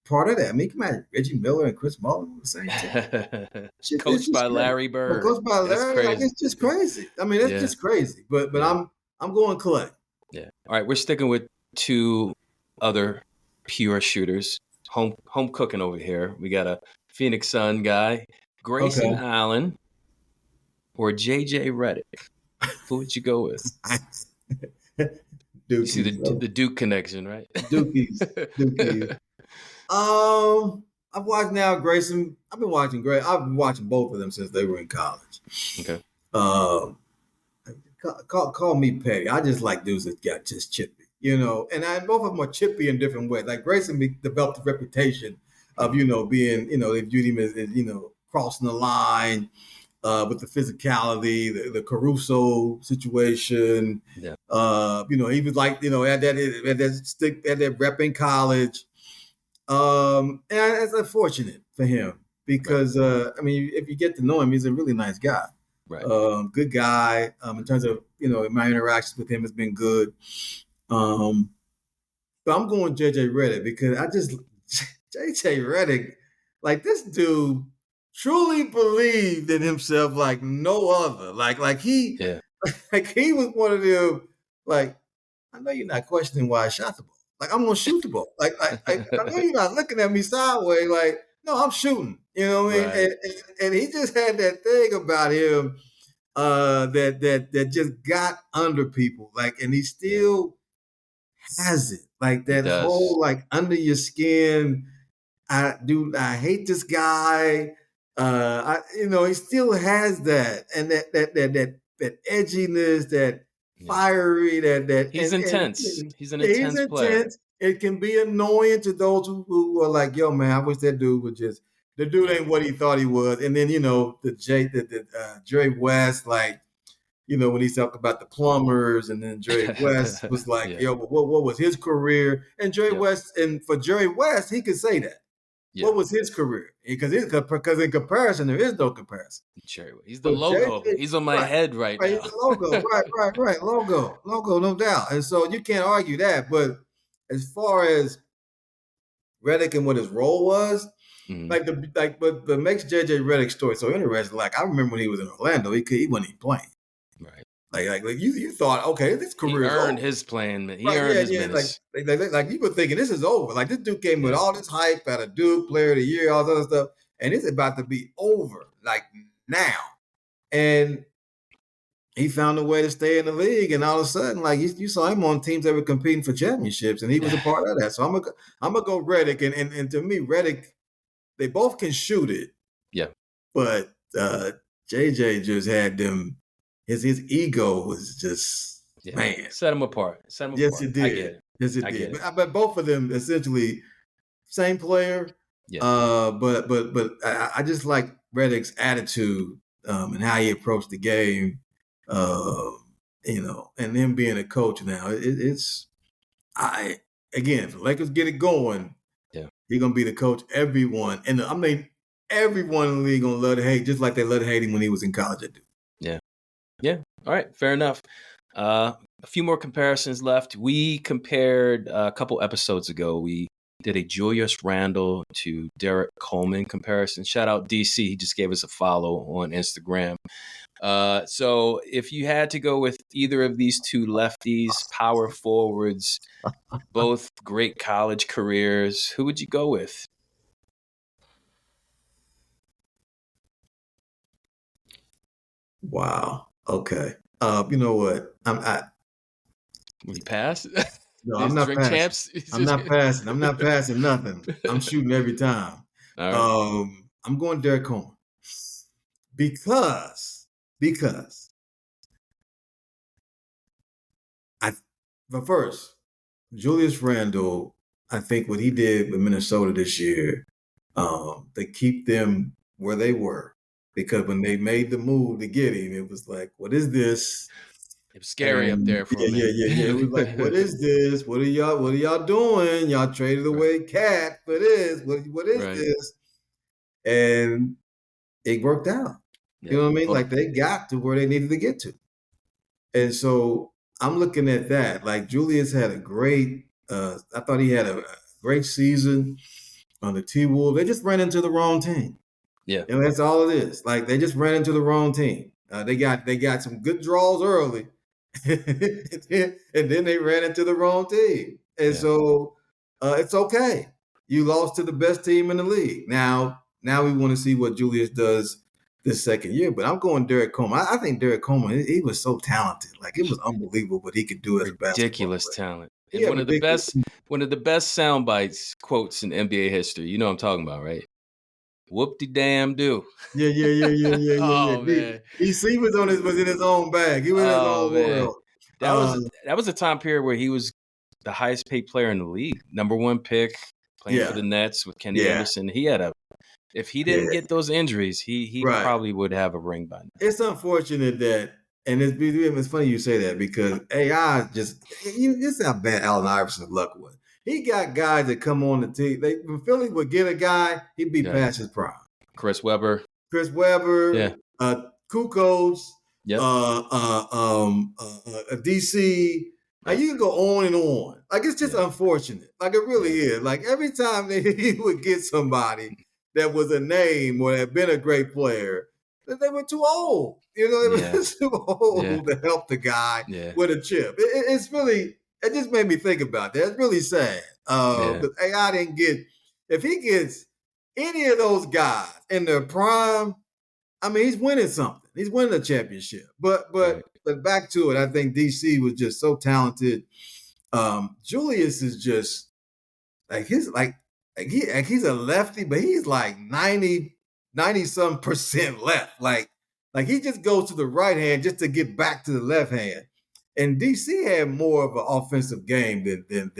D: part of that. I mean, come on, Reggie Miller and Chris Mullin, the same team.
A: Coached by Larry Bird.
D: Coached by Larry, like, it's just crazy. I mean, it's just crazy. But I'm going Clay.
A: Yeah. All right, we're sticking with two other pure shooters. Home cooking over here. We got a Phoenix Sun guy, Grayson Allen, or JJ Redick. Who would you go with? You see the Duke connection, right?
D: Dukies. I've watched now Grayson. I've been watching both of them since they were in college.
A: Okay.
D: Call me petty. I just like dudes that got just chippy, and both of them are chippy in different ways. Like Grayson developed a reputation of, being, they viewed him as crossing the line, with the physicality, the Caruso situation.
A: Yeah.
D: He was like, had that rep in college. And it's unfortunate for him because, if you get to know him, he's a really nice guy.
A: Right.
D: Good guy. In terms of, my interactions with him has been good. But I'm going JJ Redick because JJ Redick, like this dude truly believed in himself like no other. Like he was one of them, like, I know you're not questioning why I shot the ball. Like, I'm gonna shoot the ball. Like I know you're not looking at me sideways. Like, no, I'm shooting. You know what I mean?
A: Right.
D: And he just had that thing about him that just got under people. Like, and he still has it. Like that whole like under your skin. I hate this guy. He still has that, and that edginess, that fiery, that
A: he's intense. He's an intense player.
D: It can be annoying to those who are like, yo, man, I wish that dude would just. The dude ain't what he thought he was, and then the Dre West, like, when he talked about the plumbers, and then Dre West was like, yo, but what was his career? And Dre West, and for Dre West, he could say that. Yeah. What was his career? Because in comparison, there is no comparison.
A: He's the logo. He's on my head right now.
D: He's the logo. right. Logo, no doubt. And so you can't argue that. But as far as Redick and what his role was, but makes JJ Redick's story so interesting. Like, I remember when he was in Orlando, he wasn't even playing.
A: Right.
D: Like you thought, okay, this career
A: is earned his playing. He earned his minutes.
D: Like you were thinking this is over. Like, this dude came with all this hype out of Duke Player of the Year, all this other stuff, and it's about to be over. Like now, and he found a way to stay in the league, and all of a sudden, like you saw him on teams that were competing for championships, and he was a part of that. So I'm gonna go Redick, and to me, Redick, they both can shoot it.
A: Yeah,
D: but JJ just had them. His ego was just man.
A: Set him apart.
D: Yes, it did.
A: I get it.
D: Yes, it did. But both of them essentially same player.
A: Yeah.
D: But I just like Redick's attitude and how he approached the game. And him being a coach now, it's if the Lakers get it going, he's gonna be the coach. Everyone, and everyone in the league gonna love to hate, just like they loved to hate him when he was in college at Duke.
A: Yeah. All right. Fair enough. A few more comparisons left. We compared a couple episodes ago. We did a Julius Randle to Derek Coleman comparison. Shout out DC. He just gave us a follow on Instagram. So if you had to go with either of these two lefties, power forwards, both great college careers, who would you go with?
D: Wow. Okay. You know what?
A: Would you pass?
D: No, I'm not passing. Champs? I'm not passing. I'm not passing nothing. I'm shooting every time.
A: All right.
D: I'm going Derek Coleman because but first, Julius Randle, I think what he did with Minnesota this year, they keep them where they were, because when they made the move to get him, it was like, what is this?
A: It was scary up there for me.
D: Yeah. It was like, what is this? What are y'all doing? Y'all traded away Cat for this. What is this? And it worked out. You know what I mean? Like, they got to where they needed to get to. And so I'm looking at that. Like, Julius had a great, I thought he had a great season on the T-Wolves. They just ran into the wrong team.
A: Yeah.
D: And that's all it is. Like, they just ran into the wrong team. They got some good draws early, and then they ran into the wrong team. And so it's okay. You lost to the best team in the league. Now we want to see what Julius does this second year. But I'm going Derek Coleman. I think Derek Coleman, he was so talented. Like, it was unbelievable what he could do as a basketball player.
A: Ridiculous talent. And one of the best sound bites quotes in NBA history. You know what I'm talking about, right? Whoop-de-damn do.
D: Yeah.
A: Oh, man.
D: He was in his own bag. He was in his own world.
A: That was a time period where he was the highest paid player in the league. Number one pick, playing for the Nets with Kenny Anderson. If he didn't get those injuries, he probably would have a ring by now.
D: It's unfortunate that, and it's funny you say that, because AI it's how bad Allen Iverson's luck was. He got guys that come on the team. When Philly would get a guy, he'd be past his prime.
A: Chris Webber,
D: Kukos, DC. Like, you can go on and on. Like, it's just unfortunate. Like, it really is. Like, every time he would get somebody that was a name or had been a great player, that they were too old. You know, they were too old to help the guy with a chip. It's really, it just made me think about that. It's really sad. But AI didn't get, if he gets any of those guys in their prime, I mean, he's winning something. He's winning a championship. But back to it, I think DC was just so talented. Julius is just he's a lefty, but he's like 90-some percent left. Like he just goes to the right hand just to get back to the left hand. And DC had more of an offensive game than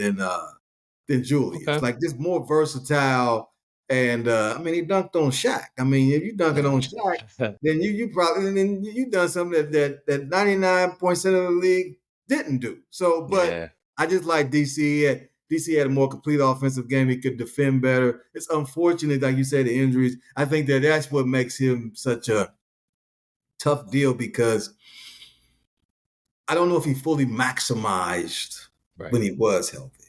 D: Julius. Okay. Like, just more versatile. And he dunked on Shaq. I mean, if you dunking on Shaq, then you probably you done something that 99% of the league didn't do. So, but I just like DC. DC had a more complete offensive game. He could defend better. It's unfortunate, like you said, the injuries. I think that's what makes him such a tough deal, because I don't know if he fully maximized when he was healthy.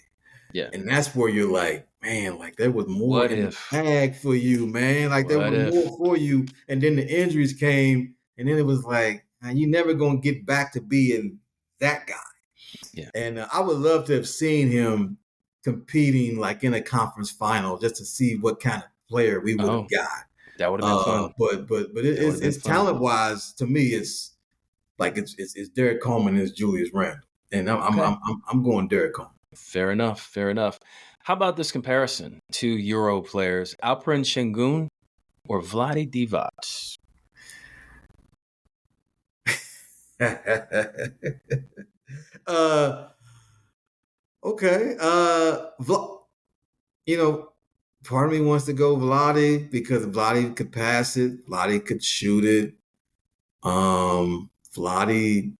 D: Yeah. And that's where you're like, man, like, there was more in the bag for you, man. Like, there was more for you. And then the injuries came, and then it was like, you're never going to get back to being that guy. Yeah. And I would love to have seen him competing, like, in a conference final, just to see what kind of player we would have got.
A: That would have been fun.
D: But it's talent-wise, to me, it's like it's Derek Coleman and it's Julius Randle. And I'm going Derek Coleman.
A: Fair enough. How about this comparison? Two Euro players, Alperen Şengün or Vlade Divac?
D: Okay. Part of me wants to go Vlade because Vlade could pass it. Vlade could shoot it. Vlade,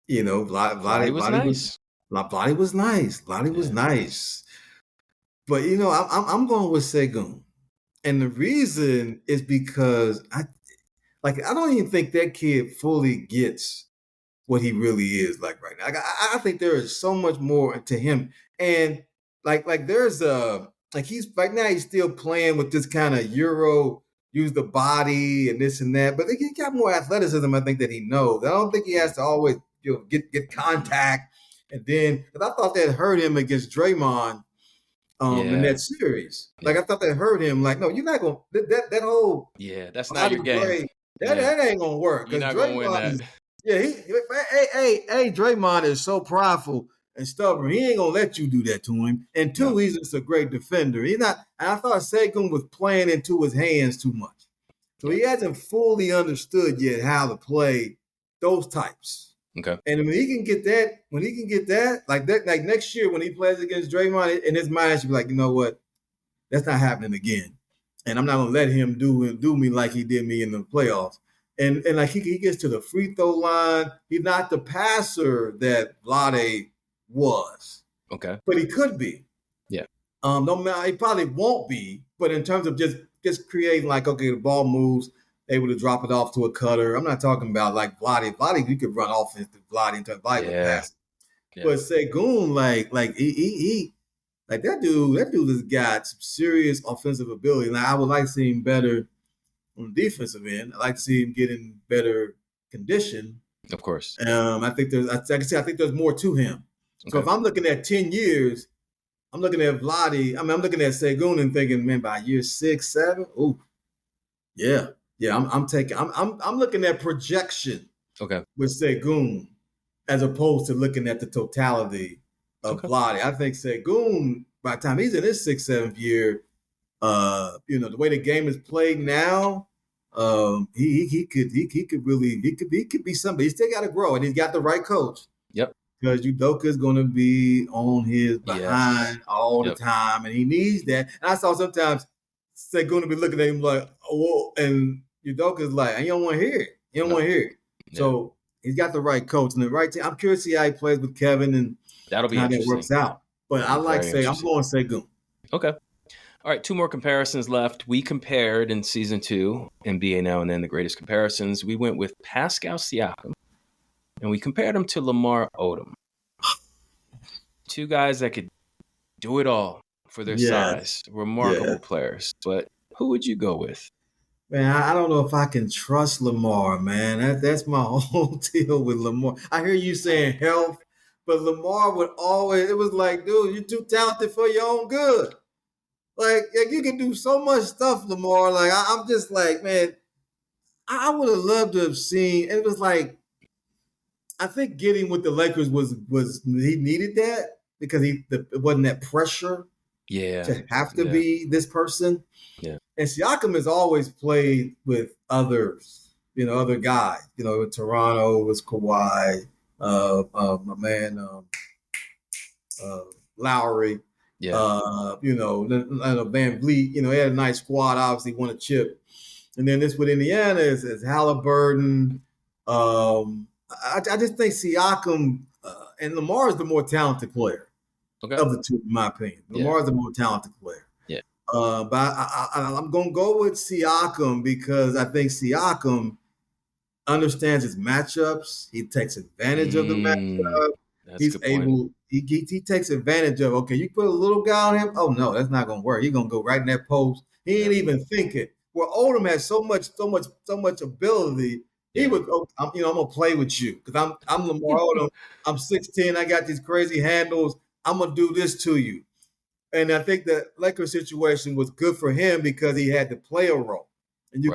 A: Vlade was nice.
D: Vlade was nice. Vlade was nice. But I'm going with Segun. And the reason is because I don't even think that kid fully gets what he really is like right now. I think there is so much more to him. And there's he's right now he's still playing with this kind of Euro use the body and this and that, but he got more athleticism, I think, that he knows. I don't think he has to always get contact. And then, because I thought that hurt him against Draymond in that series. Like I thought that hurt him. Like, no, you're not gonna that whole
A: that's not your game.
D: That ain't gonna work.
A: You're not gonna win that.
D: Draymond is so prideful and stubborn. He ain't gonna let you do that to him. And two, he's just a great defender. He's not. And I thought Segun was playing into his hands too much, so he hasn't fully understood yet how to play those types.
A: Okay.
D: And when he can get that, like next year when he plays against Draymond, in his mind, he should be like, you know what, that's not happening again, and I'm not gonna let him do me like he did me in the playoffs. And like he gets to the free throw line. He's not the passer that Vlade was.
A: Okay.
D: But he could be.
A: Yeah.
D: No matter, he probably won't be. But in terms of just creating, like, okay, the ball moves, able to drop it off to a cutter. I'm not talking about like Vlade. Vlade, you could run offense to Vlade into Vlade with pass. Yeah. But Segun, like he like that dude has got some serious offensive ability. And I would like to see him better on the defensive end. I like to see him get in better condition.
A: Of course.
D: I think there's more to him. So if I'm looking at 10 years, I'm looking at Vlade. I'm looking at Segun and thinking, man, by year 6, 7, ooh, yeah. I'm looking at projection.
A: Okay. With
D: Segun, as opposed to looking at the totality of Vlade. I think Segun, by the time he's in his 6th, 7th year, the way the game is played now, he could be somebody. He still got to grow, and he's got the right coach.
A: Yep. Because
D: Udoka is going to be on his behind all the time, and he needs that. And I saw sometimes they're going to be looking at him like, oh, and Udoka is like, you don't want to hear it. You don't want to hear it. Yeah. So he's got the right coach and the right team. I'm curious to see how he plays with Kevin and
A: that'll be
D: how that works out. But I like I'm going Segun.
A: Okay. All right, 2 more comparisons left. We compared in season 2, NBA Now and Then, the greatest comparisons. We went with Pascal Siakam, and we compared him to Lamar Odom. 2 guys that could do it all for their size. Remarkable players. But who would you go with?
D: Man, I don't know if I can trust Lamar, man. That's my whole deal with Lamar. I hear you saying health, but Lamar would always, it was like, dude, you're too talented for your own good. Like you can do so much stuff, Lamar. Like I'm just like, man, I would have loved to have seen. It was like, I think getting with the Lakers was he needed that because it wasn't that pressure.
A: Yeah.
D: To have to be this person.
A: Yeah.
D: And Siakam has always played with others, other guys. With Toronto was Kawhi, my man, Lowry.
A: Yeah.
D: Van Vliet, he had a nice squad, obviously won a chip. And then this with Indiana is Halliburton. I just think Siakam and Lamar is the more talented player of the two, in my opinion. Lamar is the more talented player.
A: Yeah.
D: But I'm going to go with Siakam because I think Siakam understands his matchups. He takes advantage of the matchup. He's able. He takes advantage of. Okay, you put a little guy on him. Oh no, that's not gonna work. He's gonna go right in that post. He ain't even thinking. Well, Odom has so much ability. He would. I'm gonna play with you because I'm Lamar Odom. I'm 6'10". I got these crazy handles. I'm gonna do this to you. And I think the Lakers situation was good for him because he had to play a role. And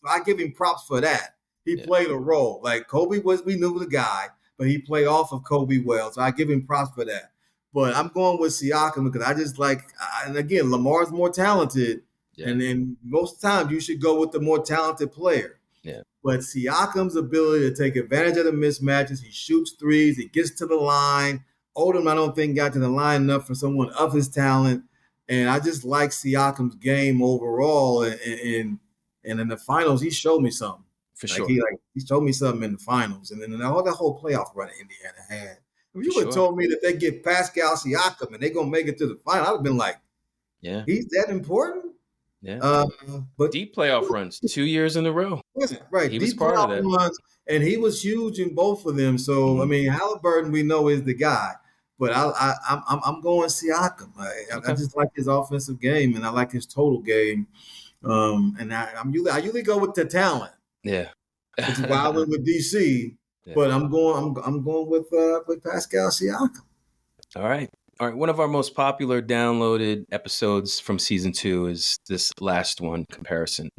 D: I give him props for that. He played a role. Like Kobe we knew the guy. But he played off of Kobe well, so I give him props for that. But I'm going with Siakam because I just like, and again, Lamar's more talented, and then most times you should go with the more talented player.
A: Yeah.
D: But Siakam's ability to take advantage of the mismatches, he shoots threes, he gets to the line. Odom, I don't think got to the line enough for someone of his talent, and I just like Siakam's game overall. And in the finals, he showed me something.
A: For
D: Like
A: sure.
D: he showed me something in the finals, and then all that whole playoff run Indiana had. If you would have
A: sure.
D: told me that they get Pascal Siakam and they're gonna make it to the final, I'd have been like,
A: Yeah.
D: he's that important?
A: Yeah.
D: But
A: Deep playoff runs, 2 years in a row.
D: right,
A: He was
D: deep
A: part of
D: playoff
A: that.
D: runs, and he was huge in both of them. So I mean, Halliburton we know is the guy, but I'm going Siakam. I just like his offensive game, and I like his total game. And I usually go with the talent.
A: Yeah.
D: Which is why I went with DC. Yeah. But I'm going with Pascal Siakam.
A: All right. One of our most popular downloaded episodes from season 2 is this last one comparison.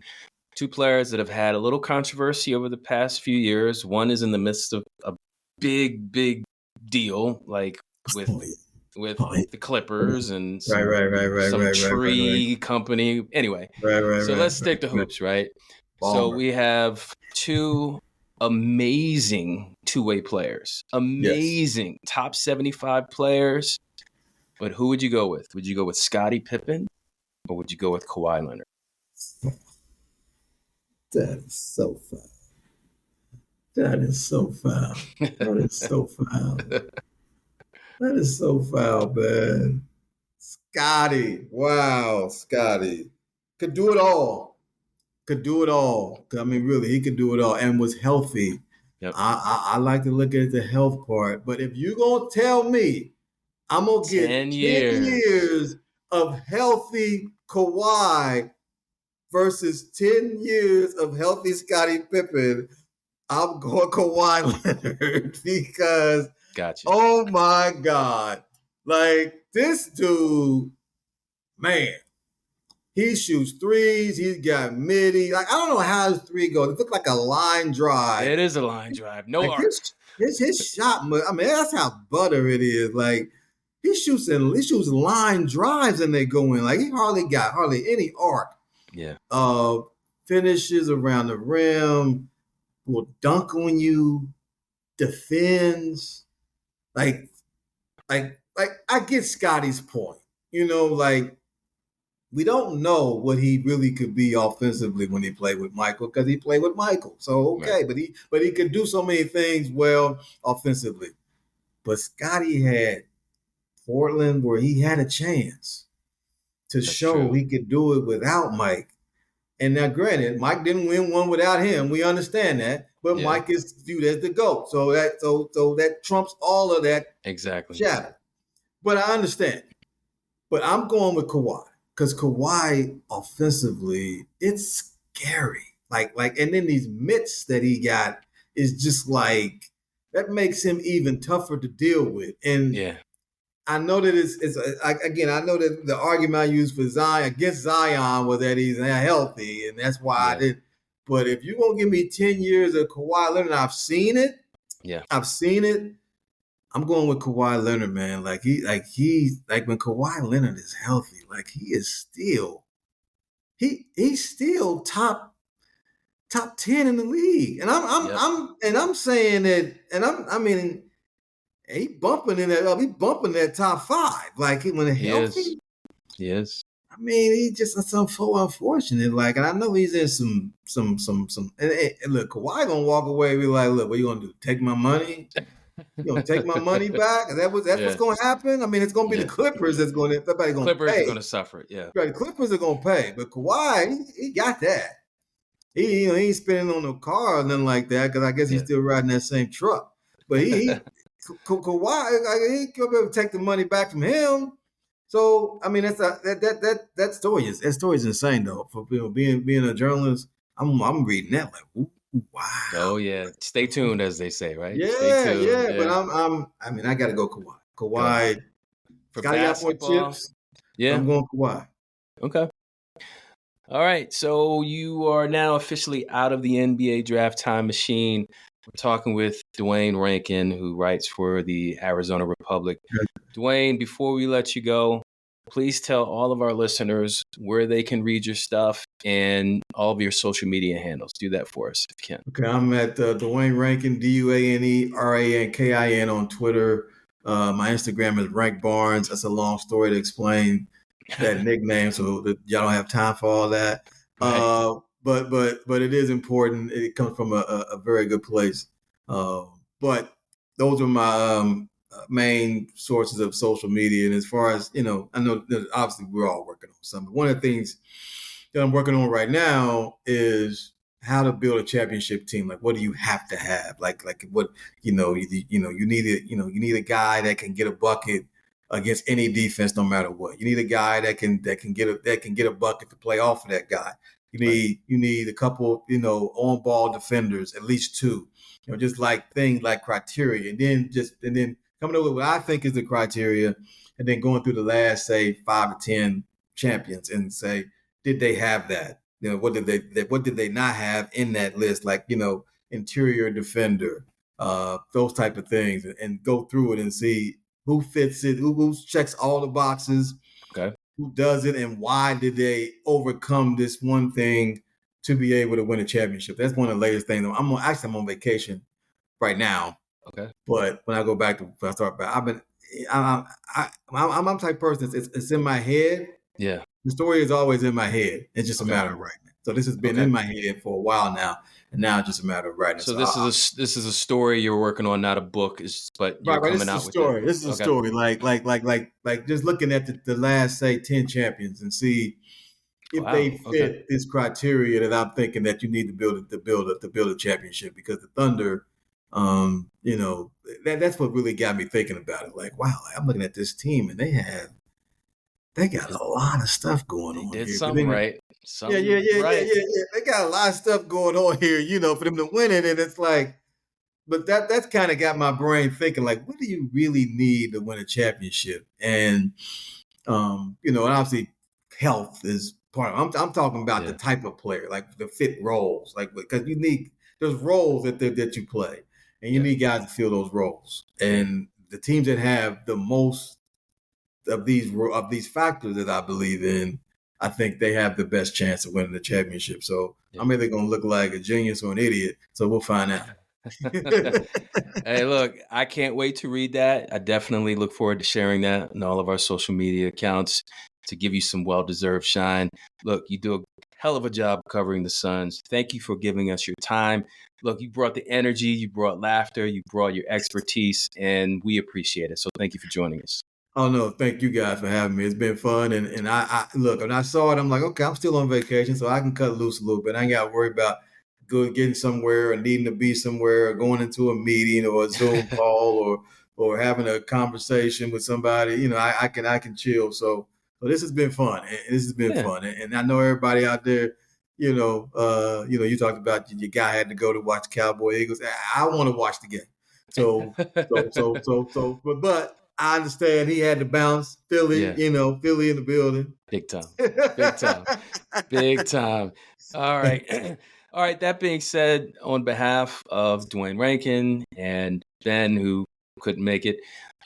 A: 2 players that have had a little controversy over the past few years. One is in the midst of a big deal, like with the Clippers and some tree company. Anyway, let's stick to hoops, right? So we have 2 amazing two-way players, amazing top 75 players. But who would you go with? Would you go with Scottie Pippen or would you go with Kawhi Leonard?
D: That is so foul. That is so foul. That is so foul. That is so foul, man. Scottie. Wow, Scottie. Could do it all. Could do it all. I mean, really, he could do it all and was healthy. Yep. I like to look at the health part. But if you're going to tell me I'm going to get 10 years of healthy Kawhi versus 10 years of healthy Scottie Pippen, I'm going Kawhi Leonard because, oh my God, like this dude, man, he shoots threes. He's got midi. Like I don't know how his three goes. It looks like a line drive.
A: It is a line drive. No arc.
D: His shot. I mean, that's how butter it is. Like he shoots line drives and they go in. Like he hardly any arc.
A: Yeah.
D: Finishes around the rim. Will dunk on you. Defends. Like I get Scottie's point. You know, like. We don't know what he really could be offensively when he played with Michael because he played with Michael. So okay, right. but he could do so many things well offensively. But Scottie had Portland where he had a chance to show he could do it without Mike. And now, granted, Mike didn't win one without him. We understand that, but Mike is viewed as the GOAT. So that trumps all of that shadow. But I understand. But I'm going with Kawhi. Because Kawhi offensively, it's scary. Like, and then these mitts that he got is just like that makes him even tougher to deal with. And I know that I know that the argument I used for Zion against Zion was that he's not healthy, and that's why I did. But if you're gonna give me 10 years of Kawhi Leonard, I've seen it. Yeah, I've seen it. I'm going with Kawhi Leonard, man. Like when Kawhi Leonard is healthy, like he is still, he's still top 10 in the league. And I'm saying that, and I mean, he bumping that top 5. Like when healthy,
A: he is.
D: I mean, he just so unfortunate. Like, and I know he's in some. And look, Kawhi gonna walk away and be like, "Look, what you gonna do? Take my money?" You know, take my money back. That's what's going to happen. I mean, it's going to be the Clippers that's going to. Everybody going to pay.
A: Clippers are going to suffer it. Yeah,
D: right. The Clippers are going to pay, but Kawhi, he got that. He ain't spending on no car or nothing like that because I guess he's still riding that same truck. But Kawhi, he could be able to take the money back from him. So I mean, that story is insane though. For being a journalist, I'm reading that like. Ooh. Wow.
A: Oh yeah. Stay tuned, as they say, right?
D: Yeah. But I gotta go Kawhi. Kawhi
A: for basketball.
D: Chips. Yeah. I'm going Kawhi.
A: Okay. All right. So you are now officially out of the NBA draft time machine. We're talking with Duane Rankin, who writes for the Arizona Republic. Duane, before we let you go, please tell all of our listeners where they can read your stuff and all of your social media handles. Do that for us if you can.
D: Okay, I'm at Duane Rankin, DuaneRankin on Twitter. My Instagram is Rank Barnes. That's a long story to explain that nickname, so that y'all don't have time for all that. Right. but it is important. It comes from a very good place. But those are my main sources of social media. And as far as, I know that obviously we're all working on something. One of the things that I'm working on right now is how to build a championship team. Like, what do you have to have? Like what, you need a guy that can get a bucket against any defense, no matter what. You need a guy that can get a bucket to play off of that guy. You need a couple, on ball defenders, at least two, just like things like criteria. And then coming up with what I think is the criteria, and then going through the last, say, 5 to 10 champions and say, did they have that? What did they not have in that list? Like, interior defender, those type of things, and go through it and see who fits it, who checks all the boxes,
A: okay,
D: who does it, and why did they overcome this one thing to be able to win a championship. That's one of the latest things. I'm on vacation right now.
A: Okay.
D: But when I go back to when I start back, I'm the type of person. It's in my head.
A: Yeah.
D: The story is always in my head. It's just a matter of writing it. So this has been in my head for a while now, and now it's just a matter of writing it.
A: So this is a story you're working on, not a book. But you're coming out with it.
D: This is a story. Like just looking at the last, say, 10 champions and see if they fit this criteria that I'm thinking that you need to build a championship. Because the Thunder, that's what really got me thinking about it. Like, wow, I'm looking at this team and they got a lot of stuff going on.
A: Did something right.
D: Yeah. They got a lot of stuff going on here, for them to win it. And it's like, but that's kind of got my brain thinking, like, what do you really need to win a championship? And, and obviously health is part of it. I'm talking about the type of player, like the fit roles, like, because there's roles that you play, and you need guys to fill those roles. And the teams that have the most of these factors that I believe in, I think they have the best chance of winning the championship. So I'm either going to look like a genius or an idiot. So we'll find out.
A: Hey, look, I can't wait to read that. I definitely look forward to sharing that on all of our social media accounts to give you some well-deserved shine. Look, you do a hell of a job covering the Suns. Thank you for giving us your time. Look, you brought the energy, you brought laughter, you brought your expertise, and we appreciate it. So thank you for joining us.
D: Oh, no, thank you guys for having me. It's been fun. And I look, when I saw it, I'm like, okay, I'm still on vacation, so I can cut loose a little bit. I ain't got to worry about getting somewhere or needing to be somewhere or going into a meeting or a Zoom call or having a conversation with somebody. I can chill. So this has been fun. This has been fun. And I know everybody out there, you talked about your guy had to go to watch Cowboy Eagles. I want to watch the game. So but I understand he had to bounce Philly, Philly in the building.
A: Big time. Big time. All right. All right. That being said, on behalf of Duane Rankin and Ben, who couldn't make it,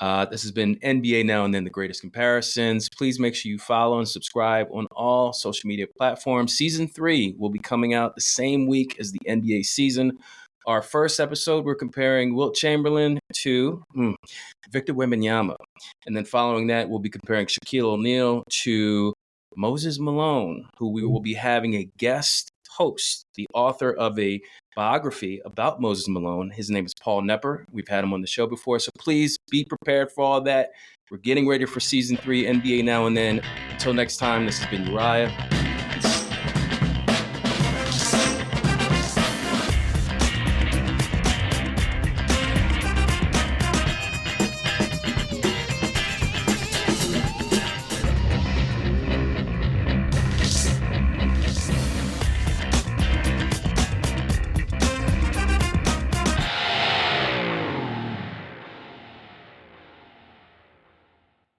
A: this has been NBA Now and Then, the greatest comparisons. Please make sure you follow and subscribe on all social media platforms. Season 3 will be coming out the same week as the NBA season. Our first episode, we're comparing Wilt Chamberlain to Victor Wembanyama. And then following that, we'll be comparing Shaquille O'Neal to Moses Malone, who we will be having a guest host, the author of a biography about Moses Malone. His name is Paul Nepper. We've had him on the show before, so please be prepared for all that. We're getting ready for Season 3, NBA Now and Then. Until next time, this has been Uriah.